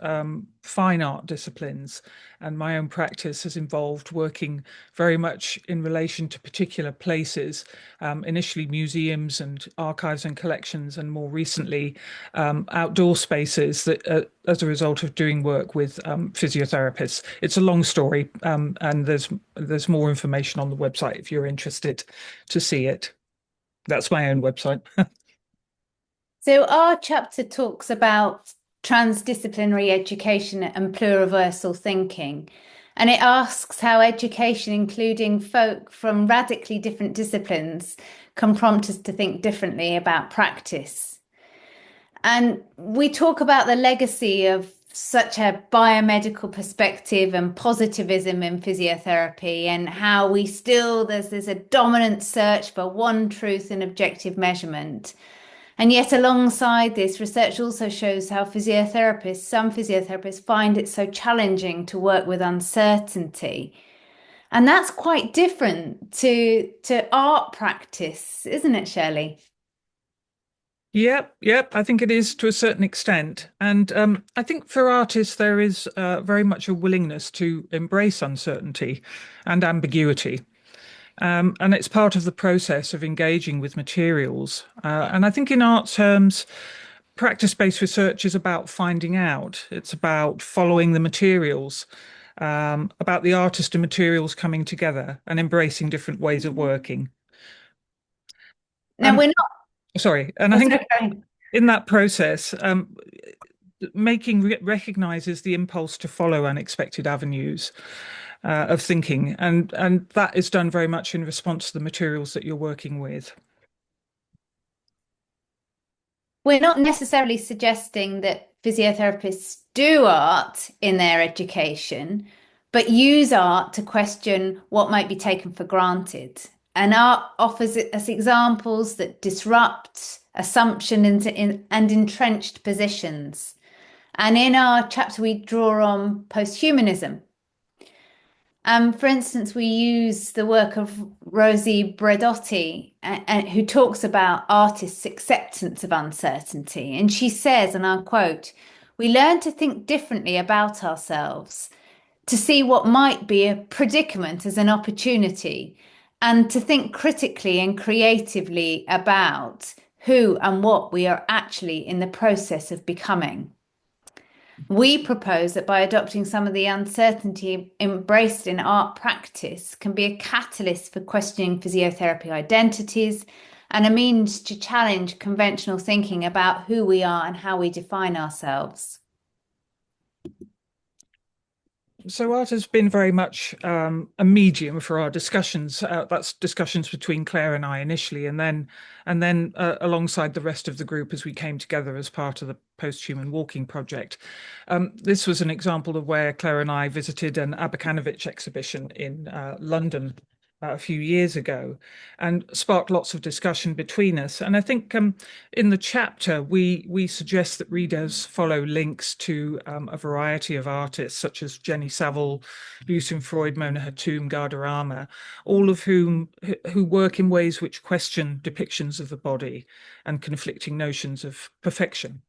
fine art disciplines, and my own practice has involved working very much in relation to particular places, initially museums and archives and collections, and more recently outdoor spaces that as a result of doing work with physiotherapists. It's a long story, and there's more information on the website if you're interested to see it. That's my own website. So our chapter talks about transdisciplinary education and pluriversal thinking, and it asks how education, including folk from radically different disciplines, can prompt us to think differently about practice. And we talk about the legacy of such a biomedical perspective and positivism in physiotherapy, and how there's a dominant search for one truth in objective measurement. And yet alongside this, research also shows how some physiotherapists find it so challenging to work with uncertainty. And that's quite different to art practice, isn't it, Shirley? Yep. I think it is to a certain extent. And I think for artists, there is very much a willingness to embrace uncertainty and ambiguity. And it's part of the process of engaging with materials. And I think in art terms, practice-based research is about finding out. It's about following the materials, about the artist and materials coming together and embracing different ways of working. Now, we're not... Sorry. And I think in that process, recognizes the impulse to follow unexpected avenues of thinking, and that is done very much in response to the materials that you're working with. we're not necessarily suggesting that physiotherapists do art in their education, but use art to question what might be taken for granted. And art offers us examples that disrupt assumption and entrenched positions. And in our chapter, we draw on posthumanism. For instance, we use the work of Rosie Bredotti, who talks about artists' acceptance of uncertainty. And she says, and I'll quote, "We learn to think differently about ourselves, to see what might be a predicament as an opportunity, and to think critically and creatively about who and what we are actually in the process of becoming." We propose that by adopting some of the uncertainty embraced in art practice can be a catalyst for questioning physiotherapy identities and a means to challenge conventional thinking about who we are and how we define ourselves. So art has been very much a medium for our discussions. That's discussions between Claire and I initially, and then alongside the rest of the group as we came together as part of the Post-Human Walking project. This was an example of where Claire and I visited an Abakanovic exhibition in London a few years ago, and sparked lots of discussion between us. And I think in the chapter we suggest that readers follow links to a variety of artists such as Jenny Saville, Lucian Freud, Mona Hatoum, Guardarama, all of whom who work in ways which question depictions of the body and conflicting notions of perfection.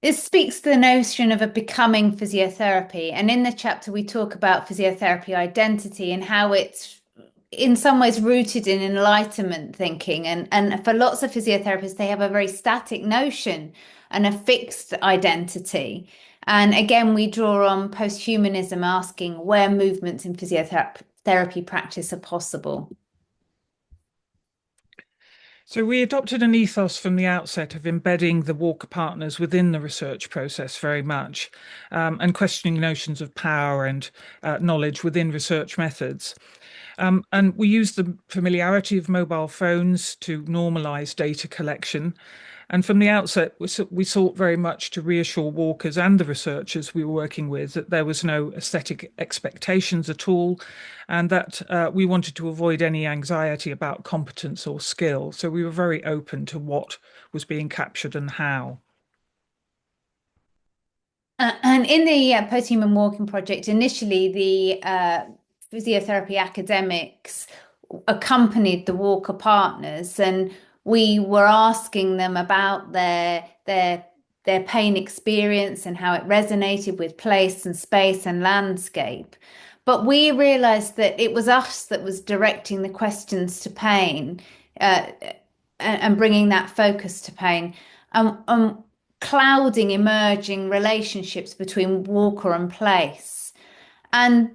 This speaks to the notion of a becoming physiotherapy. And in the chapter, we talk about physiotherapy identity and how it's in some ways rooted in enlightenment thinking. And for lots of physiotherapists, they have a very static notion and a fixed identity. And again, we draw on posthumanism, asking where movements in physiotherapy practice are possible. So we adopted an ethos from the outset of embedding the walker partners within the research process very much, and questioning notions of power and knowledge within research methods. And we used the familiarity of mobile phones to normalize data collection. And from the outset, we sought very much to reassure walkers and the researchers we were working with that there was no aesthetic expectations at all, and that we wanted to avoid any anxiety about competence or skill. So we were very open to what was being captured and how. And in the Post-Human Walking project, initially the physiotherapy academics accompanied the walker partners, and we were asking them about their pain experience and how it resonated with place and space and landscape. But we realized that it was us that was directing the questions to pain and bringing that focus to pain, clouding emerging relationships between walker and place. And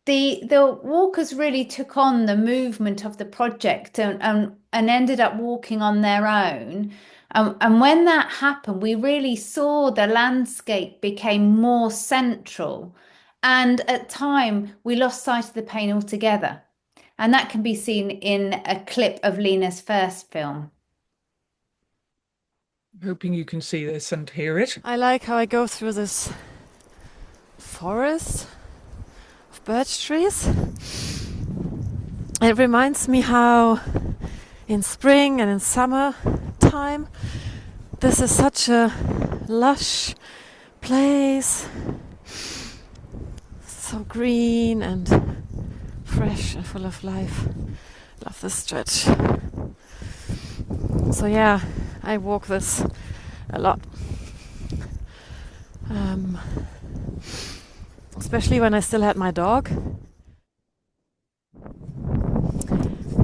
the walkers really took on the movement of the project and ended up walking on their own. And when that happened, we really saw the landscape became more central. And at time, we lost sight of the pain altogether. And that can be seen in a clip of Lena's first film. Hoping you can see this and hear it. I like how I go through this forest of birch trees. It reminds me how in spring and in summer time this is such a lush place, so green and fresh and full of life. Love this stretch. So yeah, I walk this a lot, especially when I still had my dog.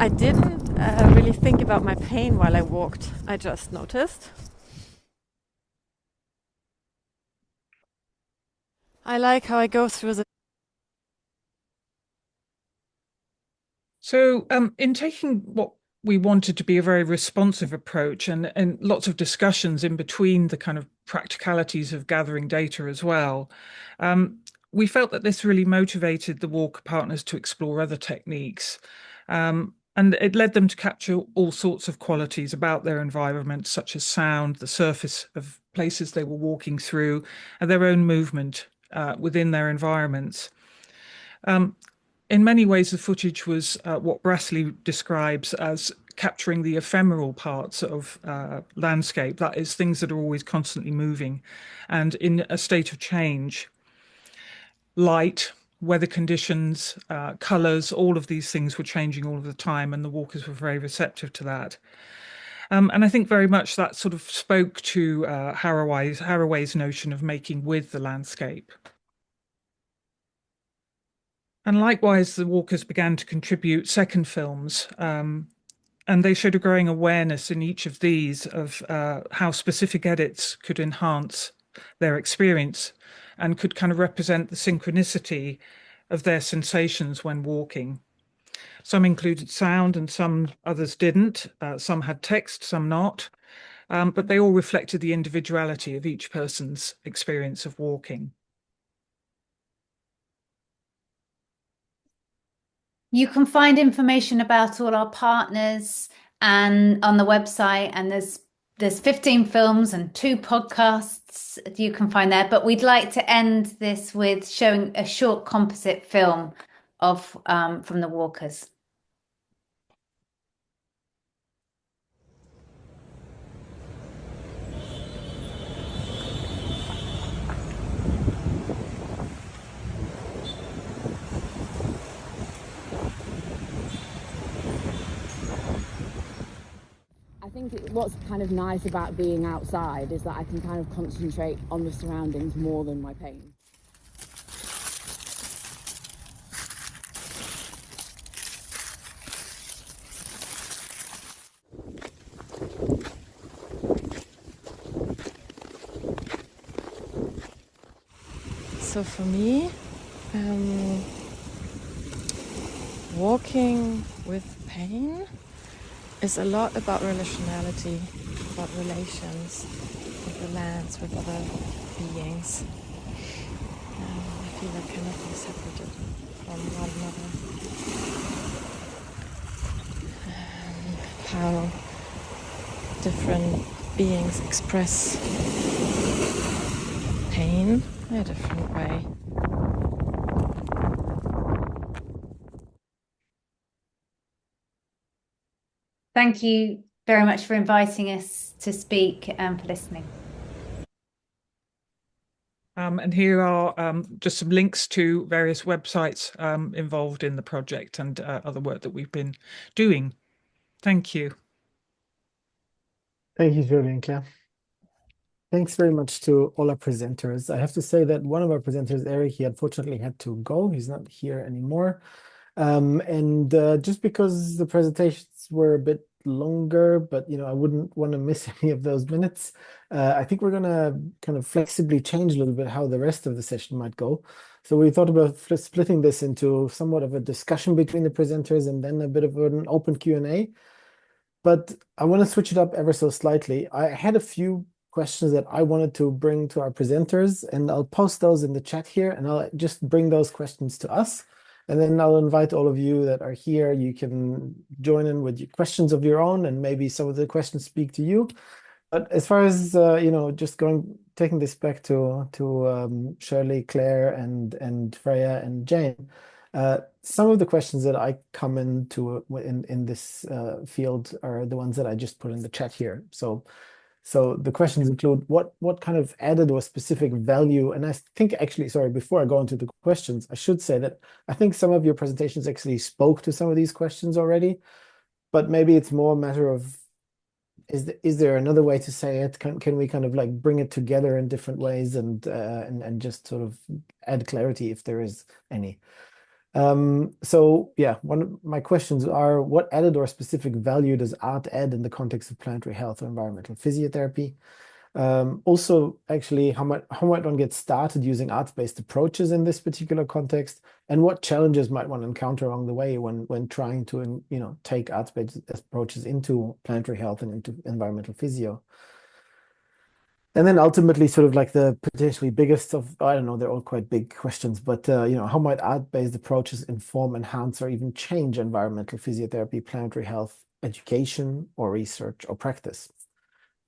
I didn't really think about my pain while I walked. I just noticed. I like how I go through the... So in taking what we wanted to be a very responsive approach and lots of discussions in between the kind of practicalities of gathering data as well, we felt that this really motivated the walker partners to explore other techniques. And it led them to capture all sorts of qualities about their environment, such as sound, the surface of places they were walking through, and their own movement within their environments. In many ways, the footage was what Brassley describes as capturing the ephemeral parts of landscape, that is, things that are always constantly moving and in a state of change. Light, weather conditions, colours, all of these things were changing all of the time, and the walkers were very receptive to that. And I think very much that sort of spoke to Haraway's notion of making with the landscape. And likewise, the walkers began to contribute second films, and they showed a growing awareness in each of these of how specific edits could enhance their experience and could kind of represent the synchronicity of their sensations when walking. Some included sound and some others didn't. Some had text, some not. But they all reflected the individuality of each person's experience of walking. You can find information about all our partners and on the website, and there's 15 films and 2 podcasts you can find there. But we'd like to end this with showing a short composite film of from the walkers. I think what's kind of nice about being outside is that I can kind of concentrate on the surroundings more than my pain. So for me, walking with pain is a lot about relationality, about relations with the lands, with other beings. I feel I cannot be separated from one another. How different beings express pain in a different way. Thank you very much for inviting us to speak and for listening. And here are just some links to various websites involved in the project and other work that we've been doing. Thank you. Thank you, Shirley and Claire. Thanks very much to all our presenters. I have to say that one of our presenters, Eric, he unfortunately had to go. He's not here anymore. Just because the presentations were a bit longer, but I wouldn't want to miss any of those minutes. I think we're gonna kind of flexibly change a little bit how the rest of the session might go. So we thought about splitting this into somewhat of a discussion between the presenters and then a bit of an open Q&A. But I want to switch it up ever so slightly. I had a few questions that I wanted to bring to our presenters, and I'll post those in the chat here, and I'll just bring those questions to us. And then I'll invite all of you that are here. You can join in with your questions of your own, and maybe some of the questions speak to you. But as far as just taking this back to Shirley, Claire, and Freya and Jane, some of the questions that I come into in this field are the ones that I just put in the chat here. So the questions include what kind of added or specific value, and I think actually, sorry, before I go into the questions, I should say that I think some of your presentations actually spoke to some of these questions already, but maybe it's more a matter of, is there another way to say it? Can we kind of like bring it together in different ways and just sort of add clarity if there is any? So yeah, one of my questions are, what added or specific value does art add in the context of planetary health or environmental physiotherapy? Also, actually, how might one get started using arts-based approaches in this particular context? And what challenges might one encounter along the way when trying to, take arts-based approaches into planetary health and into environmental physio? And then ultimately, sort of like the potentially biggest of, I don't know, they're all quite big questions, but how might art-based approaches inform, enhance, or even change environmental physiotherapy, planetary health, education, or research or practice?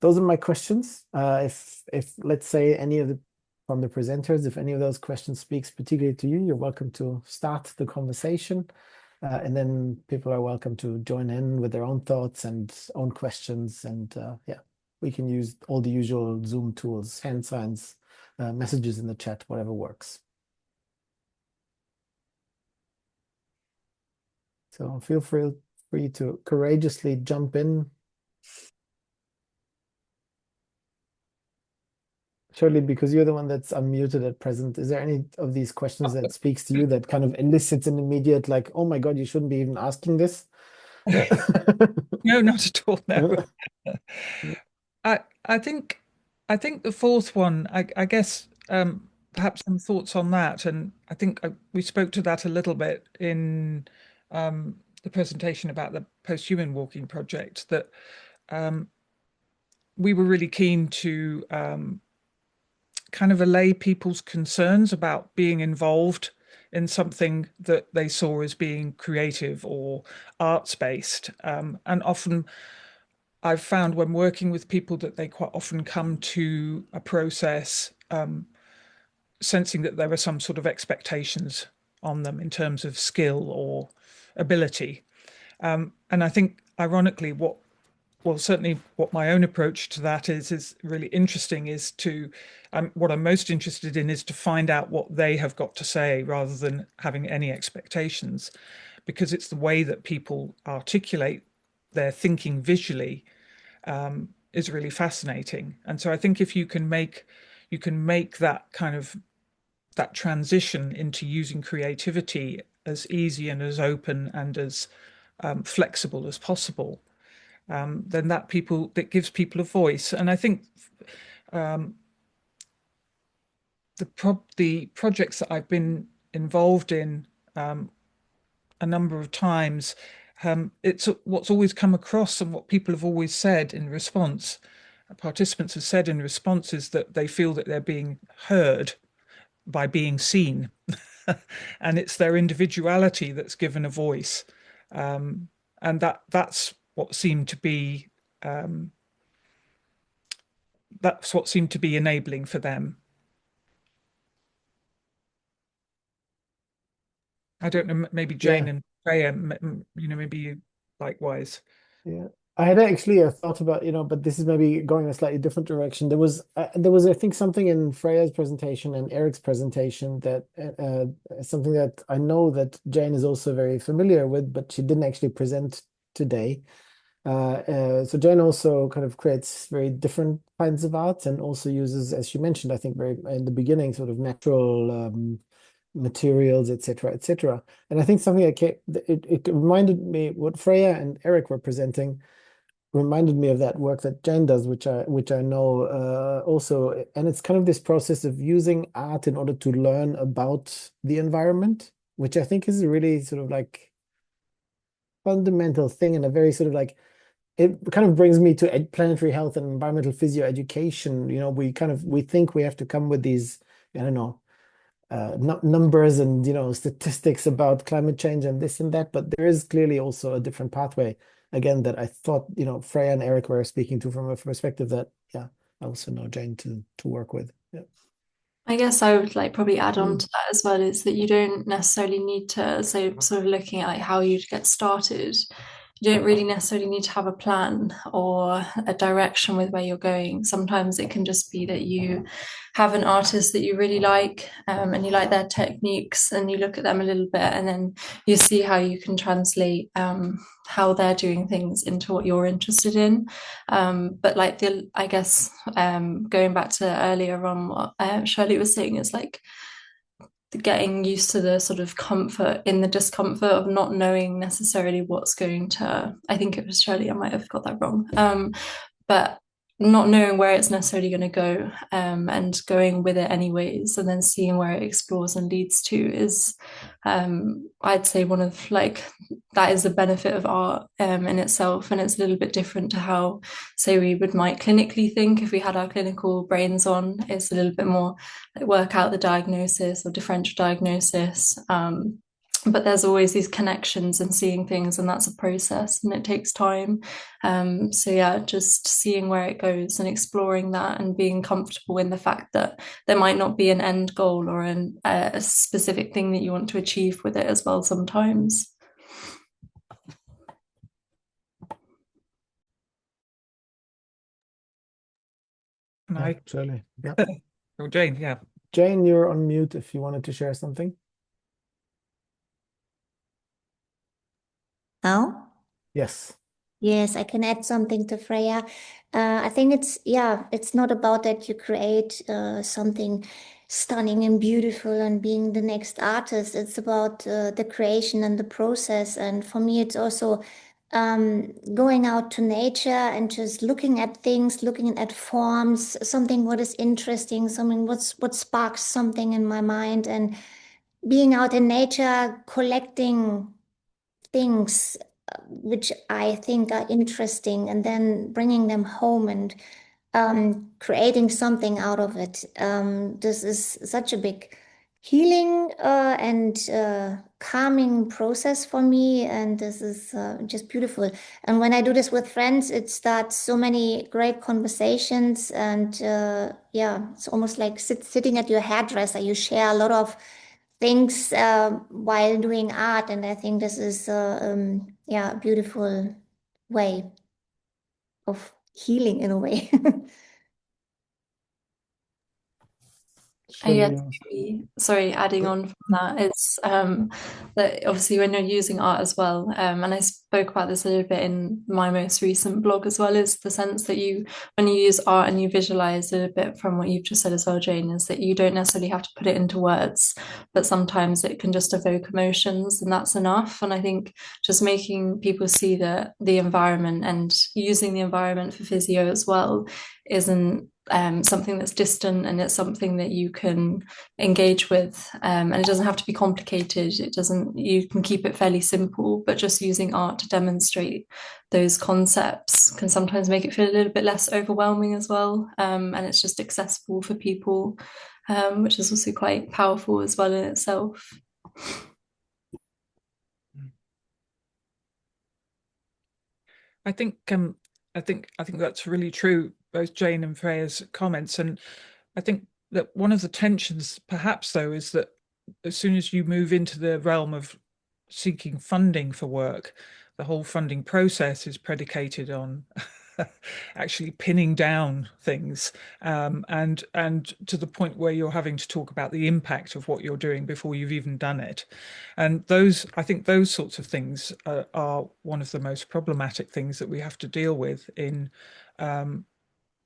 Those are my questions. If let's say any of the from the presenters, if any of those questions speaks particularly to you, you're welcome to start the conversation. And then people are welcome to join in with their own thoughts and own questions. And yeah, we can use all the usual Zoom tools, hand signs, messages in the chat, whatever works. So feel free to courageously jump in. Shirley, because you're the one that's unmuted at present, is there any of these questions that speaks to you that kind of elicits an immediate, like, oh my God, you shouldn't be even asking this? No, not at all. No. I think the fourth one, I guess perhaps some thoughts on that, and I think we spoke to that a little bit in the presentation about the post-human walking project, that we were really keen to kind of allay people's concerns about being involved in something that they saw as being creative or arts-based. And often I've found when working with people that they quite often come to a process sensing that there are some sort of expectations on them in terms of skill or ability. And I think, ironically, certainly what my own approach to that is really interesting, is to, what I'm most interested in is to find out what they have got to say rather than having any expectations, because it's the way that people articulate their thinking visually is really fascinating. And so I think if you can make that kind of that transition into using creativity as easy and as open and as flexible as possible, then that gives people a voice. And I think the projects that I've been involved in a number of times, it's what's always come across and what people have always said in response, participants have said in response, is that they feel that they're being heard by being seen. And it's their individuality that's given a voice. And that's what seemed to be enabling for them. I don't know, maybe Jane and Freya, maybe you likewise. Yeah, I had actually a thought about, but this is maybe going a slightly different direction. There was, I think, something in Freya's presentation and Eric's presentation that something that I know that Jane is also very familiar with, but she didn't actually present today. So Jane also kind of creates very different kinds of art and also uses, as she mentioned, I think very in the beginning, sort of natural materials, etc., etc. And I think something it reminded me what Freya and Eric were presenting reminded me of that work that Jane does, which I know also, and it's kind of this process of using art in order to learn about the environment, which I think is a really sort of like fundamental thing and a very sort of like, it kind of brings me to planetary health and environmental physio education. We think we have to come with these, I don't know, numbers and statistics about climate change and this and that, but there is clearly also a different pathway, again, that I thought Freya and Eric were speaking to from a perspective that I also know Jane to work with. I guess I would probably add on to that as well, is that you don't necessarily need to, so sort of looking at how you'd get started, you don't really necessarily need to have a plan or a direction with where you're going. Sometimes it can just be that you have an artist that you really like, and you like their techniques, and you look at them a little bit, and then you see how you can translate how they're doing things into what you're interested in. But I guess going back to earlier on what Shirley was saying, is getting used to the sort of comfort in the discomfort of not knowing necessarily what's going to, I think it was Shirley, I might have got that wrong, but not knowing where it's necessarily going to go, and going with it anyways, and then seeing where it explores and leads to is, I'd say, one of that is the benefit of art in itself, and it's a little bit different to how, say, we might clinically think if we had our clinical brains on. It's a little bit more like work out the diagnosis or differential diagnosis. But there's always these connections and seeing things, and that's a process and it takes time. So yeah, just seeing where it goes and exploring that and being comfortable in the fact that there might not be an end goal or a specific thing that you want to achieve with it as well sometimes. Shirley. Yeah. Oh, Jane, yeah. Jane, you're on mute if you wanted to share something. Now? Yes. Yes, I can add something to Freya. I think it's not about that you create something stunning and beautiful and being the next artist. It's about the creation and the process. And for me, it's also going out to nature and just looking at things, looking at forms, something what is interesting, something what sparks something in my mind, and being out in nature, collecting things which I think are interesting, and then bringing them home and creating something out of it. This is such a big healing and calming process for me, and this is just beautiful. And when I do this with friends, it starts so many great conversations, and yeah, it's almost like sitting at your hairdresser. You share a lot of things while doing art, and I think this is yeah, a beautiful way of healing in a way. Sorry, adding on from that, it's that obviously when you're using art as well, and I spoke about this a little bit in my most recent blog as well, is the sense that when you use art and you visualize a little bit from what you've just said as well, Jane, is that you don't necessarily have to put it into words, but sometimes it can just evoke emotions, and that's enough. And I think just making people see the environment and using the environment for physio as well isn't something that's distant, and it's something that you can engage with, and it doesn't have to be complicated. You can keep it fairly simple, but just using art to demonstrate those concepts can sometimes make it feel a little bit less overwhelming as well, and it's just accessible for people, which is also quite powerful as well in itself. I think that's really true, both Jane and Freya's comments. And I think that one of the tensions perhaps though is that as soon as you move into the realm of seeking funding for work, the whole funding process is predicated on actually pinning down things, and to the point where you're having to talk about the impact of what you're doing before you've even done it. And I think those sorts of things are one of the most problematic things that we have to deal with in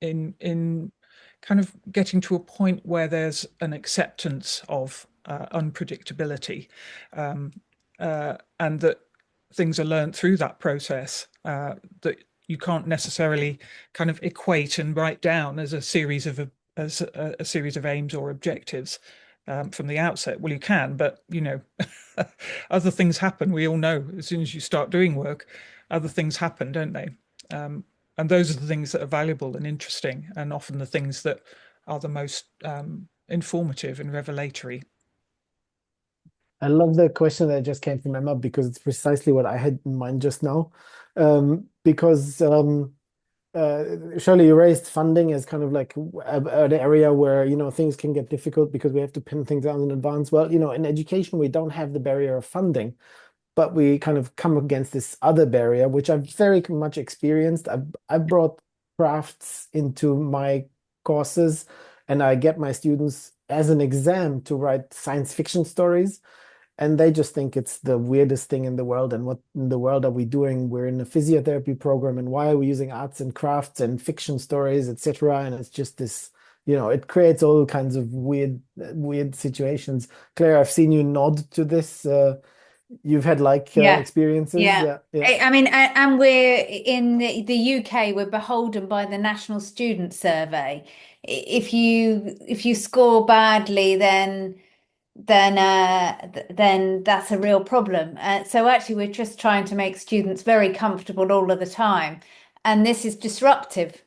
kind of getting to a point where there's an acceptance of unpredictability, and that things are learned through that process, that you can't necessarily kind of equate and write down as a series of aims or objectives from the outset. Well, you can, but other things happen. We all know as soon as you start doing work, other things happen, don't they? And those are the things that are valuable and interesting, and often the things that are the most informative and revelatory. I love the question that just came from Emma, because it's precisely what I had in mind just now. Because Shirley, you raised funding as kind of like an area where things can get difficult because we have to pin things down in advance. Well, in education we don't have the barrier of funding, but we kind of come against this other barrier, which I've very much experienced. I brought crafts into my courses, and I get my students as an exam to write science fiction stories. And they just think it's the weirdest thing in the world. And what in the world are we doing? We're in a physiotherapy program, and why are we using arts and crafts and fiction stories, etc.? And it's just this, it creates all kinds of weird situations. Claire, I've seen you nod to this. you've had like experiences. Yeah. I mean, and we're in the UK, we're beholden by the National Student Survey. If you score badly, then that's a real problem. So actually, we're just trying to make students very comfortable all of the time, and this is disruptive.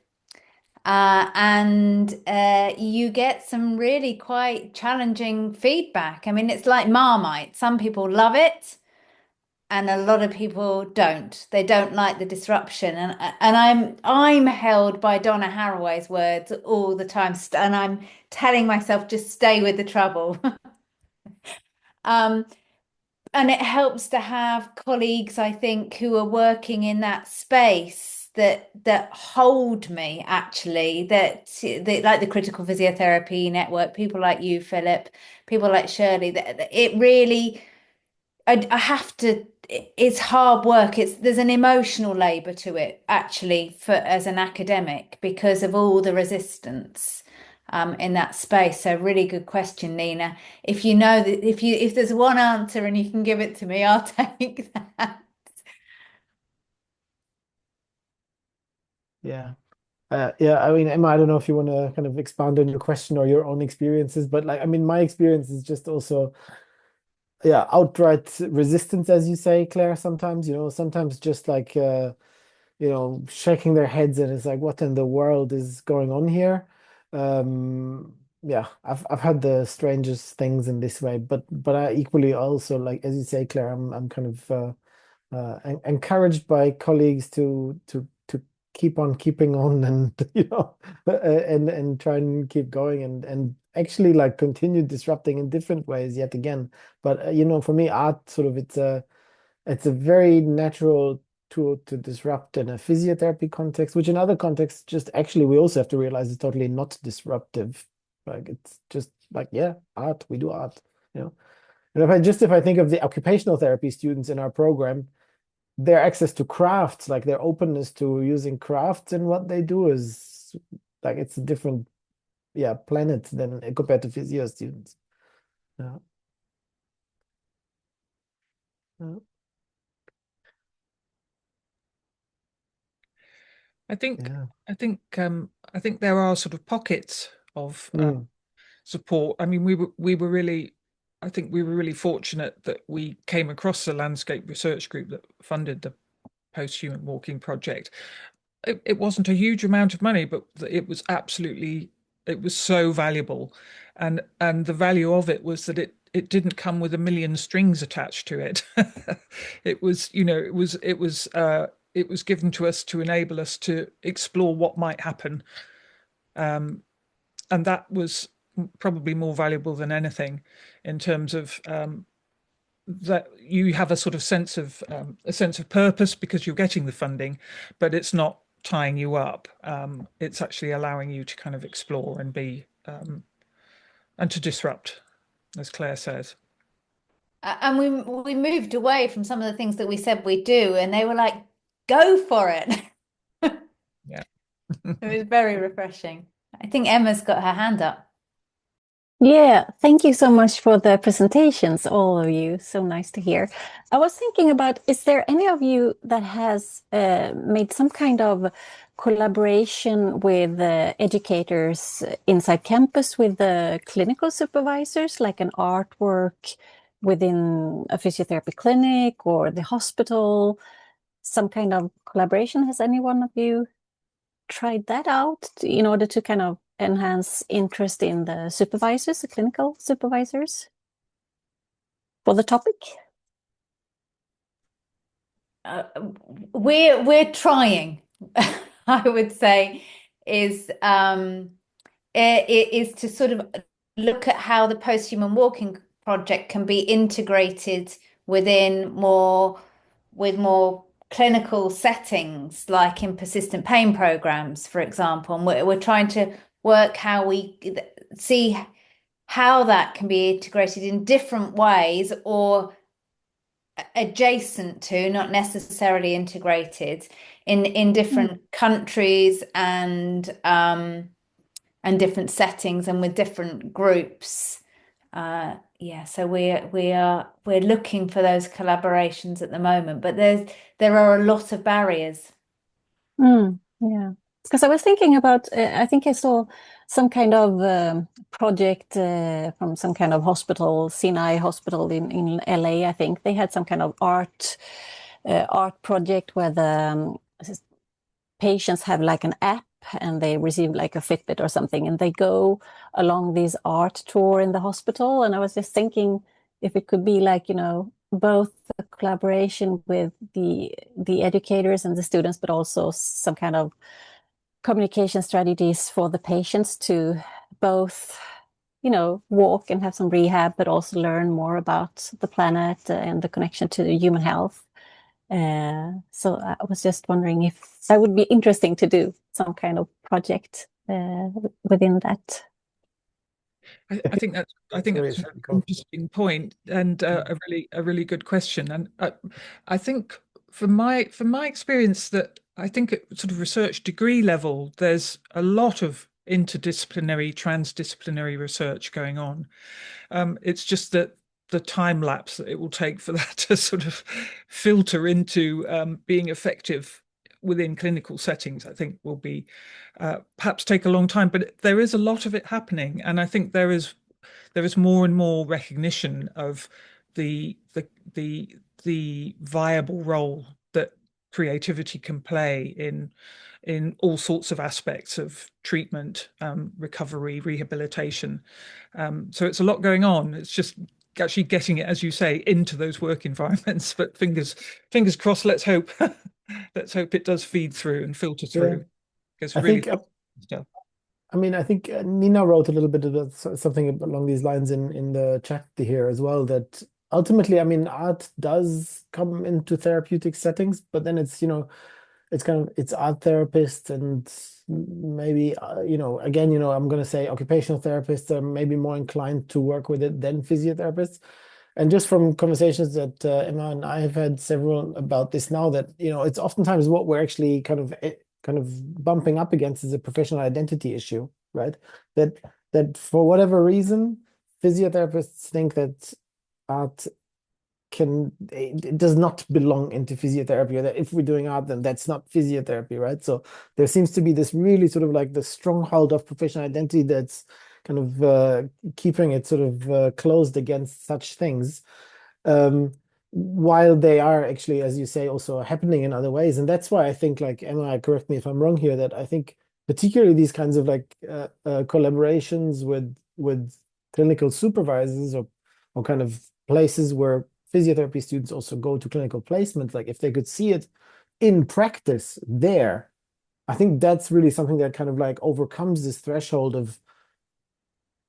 And you get some really quite challenging feedback. I mean, it's like Marmite. Some people love it, and a lot of people don't. They don't like the disruption. And I'm held by Donna Haraway's words all the time, and I'm telling myself just stay with the trouble. And it helps to have colleagues, I think, who are working in that space that hold me, actually, that like the Critical Physiotherapy Network, people like you, Philip, people like Shirley, that it really, I have to, it's hard work. There's an emotional labor to it, actually, as an academic, because of all the resistance in that space. So really good question, Nina. If you know that, if there's one answer and you can give it to me, I'll take that. Yeah. I mean, Emma, I don't know if you want to kind of expand on your question or your own experiences, but like, I mean, my experience is just also, outright resistance, as you say, Claire, sometimes, sometimes just like, shaking their heads and it's like, what in the world is going on here? I've had the strangest things in this way, but I equally also, like, as you say, Claire, I'm kind of encouraged by colleagues to keep on keeping on and and try and keep going and actually like continue disrupting in different ways yet again. But for me, art sort of it's a very natural tool to disrupt in a physiotherapy context, which in other contexts just actually we also have to realize is totally not disruptive. Like it's just like, art, we do art. And if I think of the occupational therapy students in our program, their access to crafts, like their openness to using crafts and what they do is like it's a different planet than compared to physio students. Yeah. Yeah. I think there are sort of pockets of support. I mean, we were really fortunate that we came across the landscape research group that funded the post-human walking project. It wasn't a huge amount of money, but it was so valuable, and the value of it was that it didn't come with a million strings attached to it. It was given to us to enable us to explore what might happen, and that was probably more valuable than anything in terms of that you have a sort of sense of purpose because you're getting the funding, but it's not tying you up. It's actually allowing you to kind of explore and be and to disrupt, as Claire says. And we moved away from some of the things that we said we'd do, and they were like, go for it. Yeah. It was very refreshing. I think Emma's got her hand up. Yeah, thank you so much for the presentations, all of you. So nice to hear. I was thinking about, is there any of you that has made some kind of collaboration with educators inside campus with the clinical supervisors, like an artwork within a physiotherapy clinic or the hospital, some kind of collaboration? Has any one of you tried that out in order to kind of enhance interest in the supervisors, the clinical supervisors for the topic? We're trying, I would say, is to sort of look at how the post-human walking project can be integrated with more clinical settings, like in persistent pain programs, for example. And we're trying to work how we see how that can be integrated in different ways or adjacent to, not necessarily integrated, in different countries and different settings and with different groups. yeah, so we're looking for those collaborations at the moment, but there are a lot of barriers. Yeah, because I was thinking about, I think I saw some kind of project from some kind of hospital, Sinai Hospital in LA. I think they had some kind of art project where the patients have like an app and they receive like a Fitbit or something, and they go along this art tour in the hospital. And I was just thinking if it could be like, both the collaboration with the educators and the students, but also some kind of communication strategies for the patients to both, walk and have some rehab, but also learn more about the planet and the connection to the human health. So I was just wondering if that would be interesting to do some kind of project within that. I think that's a really interesting point, and a really good question. And I think from my experience, that I think at sort of research degree level, there's a lot of interdisciplinary, transdisciplinary research going on. It's just that the time lapse that it will take for that to sort of filter into being effective within clinical settings, I think will be perhaps take a long time, but there is a lot of it happening, and I think there is more and more recognition of the viable role that creativity can play in all sorts of aspects of treatment, recovery, rehabilitation. So it's a lot going on. It's just actually getting it, as you say, into those work environments. But fingers crossed. Let's hope it does feed through and filter through. Because really, I think Nina wrote a little bit about something along these lines in the chat here as well, that ultimately, art does come into therapeutic settings, but then it's it's art therapists and maybe, again, I'm going to say occupational therapists are maybe more inclined to work with it than physiotherapists. And just from conversations that Emma and I have had several about this now, that, it's oftentimes what we're actually kind of bumping up against is a professional identity issue, right? That for whatever reason, physiotherapists think that art it does not belong into physiotherapy, or that if we're doing art, then that's not physiotherapy, right? So there seems to be this really sort of like the stronghold of professional identity that's kind of keeping it sort of closed against such things, while they are actually, as you say, also happening in other ways. And that's why I think, like, Emma, correct me if I'm wrong here, that I think particularly these kinds of like collaborations with clinical supervisors or kind of places where physiotherapy students also go to clinical placement, like if they could see it in practice there, I think that's really something that kind of like overcomes this threshold of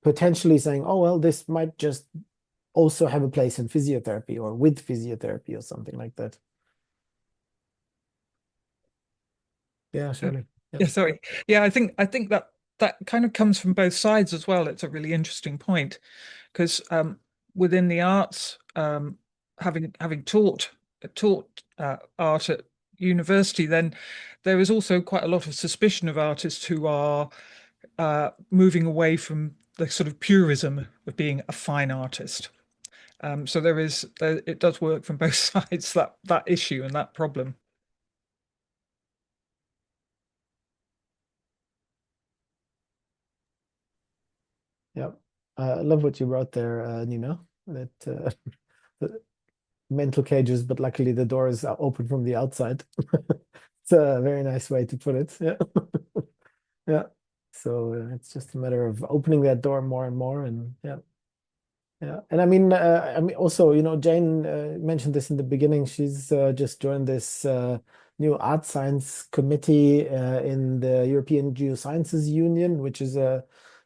potentially saying, oh, well, this might just also have a place in physiotherapy or with physiotherapy or something like that. Yeah, Shirley. Yeah, sorry. Yeah, I think that kind of comes from both sides as well. It's a really interesting point, because within the arts, having taught art at university, then there is also quite a lot of suspicion of artists who are moving away from the sort of purism of being a fine artist. So it does work from both sides, that issue and that problem. Yeah, I love what you wrote there, Nina. That the mental cages, but luckily the door is open from the outside. It's a very nice way to put it. Yeah, yeah. So it's just a matter of opening that door more and more, and yeah. Yeah, and also, Jane mentioned this in the beginning. She's just joined this new art science committee in the European Geosciences Union, which is a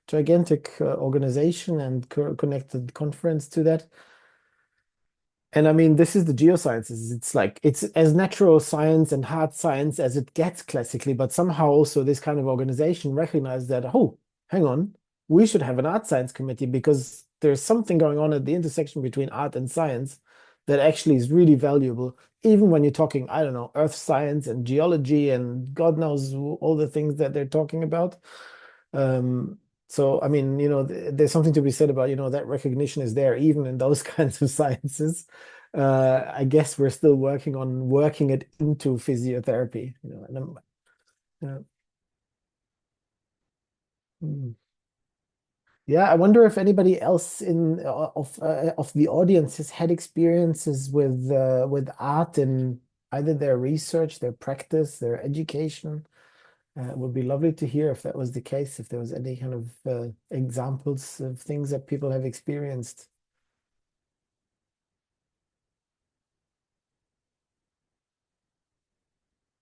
gigantic organization and connected conference to that. And this is the geosciences. It's as natural science and hard science as it gets classically, but somehow also this kind of organization recognized that, oh, hang on, we should have an art science committee because there's something going on at the intersection between art and science that actually is really valuable, even when you're talking, I don't know, earth science and geology and God knows all the things that they're talking about. So, I mean, there's something to be said about, that recognition is there even in those kinds of sciences. I guess we're still working on working it into physiotherapy, Yeah, I wonder if anybody else of the audience has had experiences with art in either their research, their practice, their education. It would be lovely to hear if that was the case, if there was any kind of examples of things that people have experienced.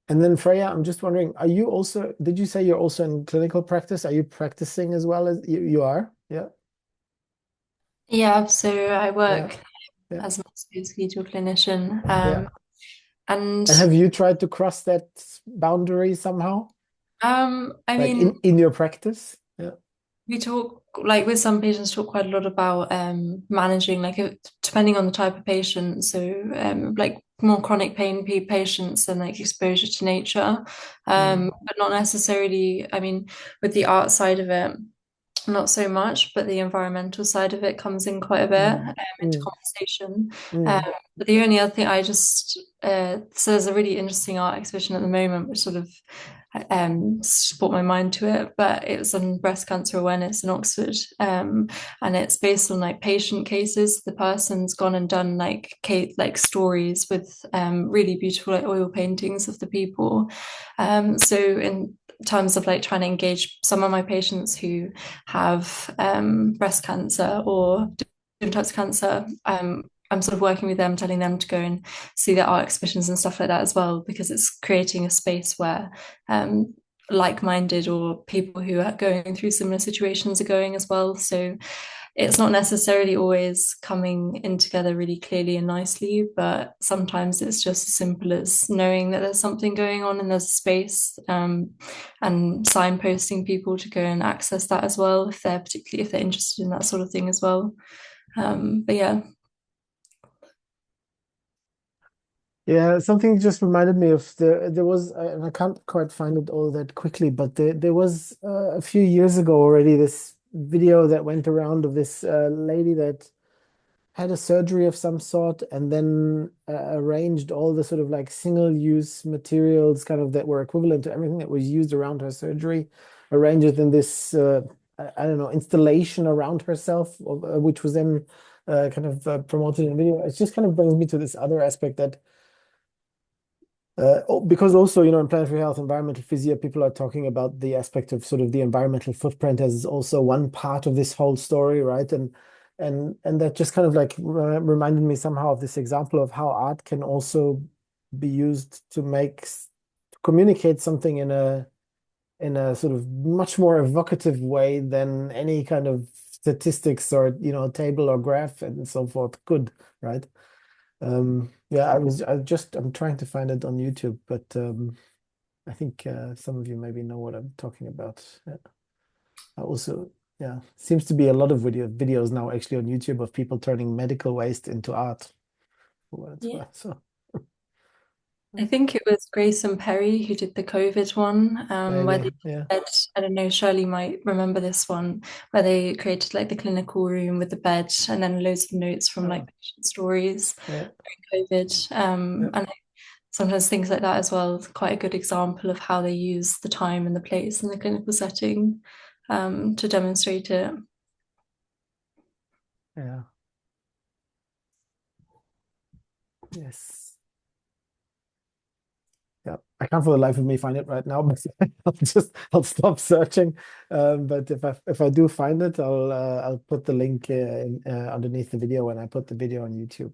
And then Freya, I'm just wondering, did you say you're also in clinical practice? Are you practicing as well as you are? Yeah. Yeah, so I work Yeah. as a musculoskeletal clinician. Yeah. And have you tried to cross that boundary somehow? I Like mean, in your practice? Yeah. we talk, like with some patients, talk quite a lot about managing, like depending on the type of patient. So like more chronic pain patients and like exposure to nature, but not necessarily, I mean, with the art side of it, not so much, but the environmental side of it comes in quite a bit into conversation. But the only other thing so there's a really interesting art exhibition at the moment, which sort of brought my mind to it, but it was on breast cancer awareness in Oxford, and it's based on like patient cases. The person's gone and done like stories with really beautiful like oil paintings of the people. So in terms of like trying to engage some of my patients who have breast cancer or different types of cancer, I'm sort of working with them, telling them to go and see their art exhibitions and stuff like that as well, because it's creating a space where like-minded or people who are going through similar situations are going as well. So it's not necessarily always coming in together really clearly and nicely, but sometimes it's just as simple as knowing that there's something going on and there's a space, and signposting people to go and access that as well, if they're interested in that sort of thing as well. But yeah. Yeah, something just reminded me of there was, and I can't quite find it all that quickly, but there was a few years ago already this video that went around of this lady that had a surgery of some sort and then arranged all the sort of like single-use materials kind of that were equivalent to everything that was used around her surgery, arranged it in this, I don't know, installation around herself, which was then kind of promoted in video. It just kind of brings me to this other aspect that because also, in planetary health, environmental physio, people are talking about the aspect of sort of the environmental footprint as also one part of this whole story, right? And that just kind of like reminded me somehow of this example of how art can also be used to communicate something in a sort of much more evocative way than any kind of statistics or table or graph and so forth could, right? Yeah, I'm trying to find it on YouTube, but I think some of you maybe know what I'm talking about. I also, yeah, seems to be a lot of videos now actually on YouTube of people turning medical waste into art. For what it's worth, so. I think it was Grace and Perry who did the COVID one, where they said, I don't know, Shirley might remember this one, where they created like the clinical room with the bed and then loads of notes from like patient stories during COVID. And sometimes things like that as well, quite a good example of how they use the time and the place in the clinical setting to demonstrate it. Yeah. Yes. Yeah, I can't for the life of me find it right now, but I'll stop searching. But if I do find it, I'll put the link underneath the video when I put the video on YouTube.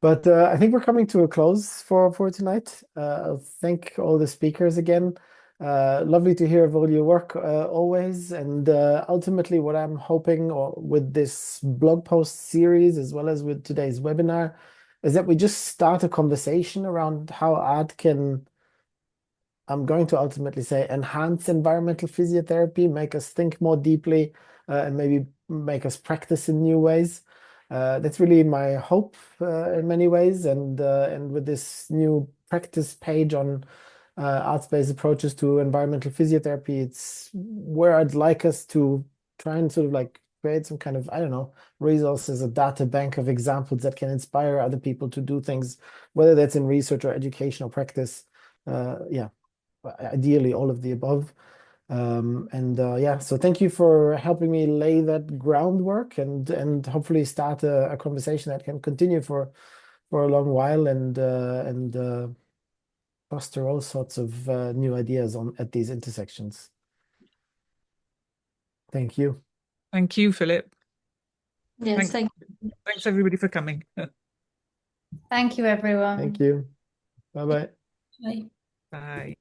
But I think we're coming to a close for tonight. Thank all the speakers again. Lovely to hear of all your work always. And ultimately, what I'm hoping with this blog post series, as well as with today's webinar, is that we just start a conversation around how art can, I'm going to ultimately say, enhance environmental physiotherapy, make us think more deeply, and maybe make us practice in new ways. That's really my hope in many ways. And with this new practice page on arts-based approaches to environmental physiotherapy, it's where I'd like us to try and sort of like create some kind of, I don't know, resources, a data bank of examples that can inspire other people to do things, whether that's in research or educational practice. Yeah, ideally all of the above. Yeah, so thank you for helping me lay that groundwork and hopefully start a conversation that can continue for a long while and foster all sorts of new ideas at these intersections. Thank you. Thank you, Philip. Yes, thank you. Thanks everybody for coming. Thank you, everyone. Thank you. Bye-bye. Bye. Bye.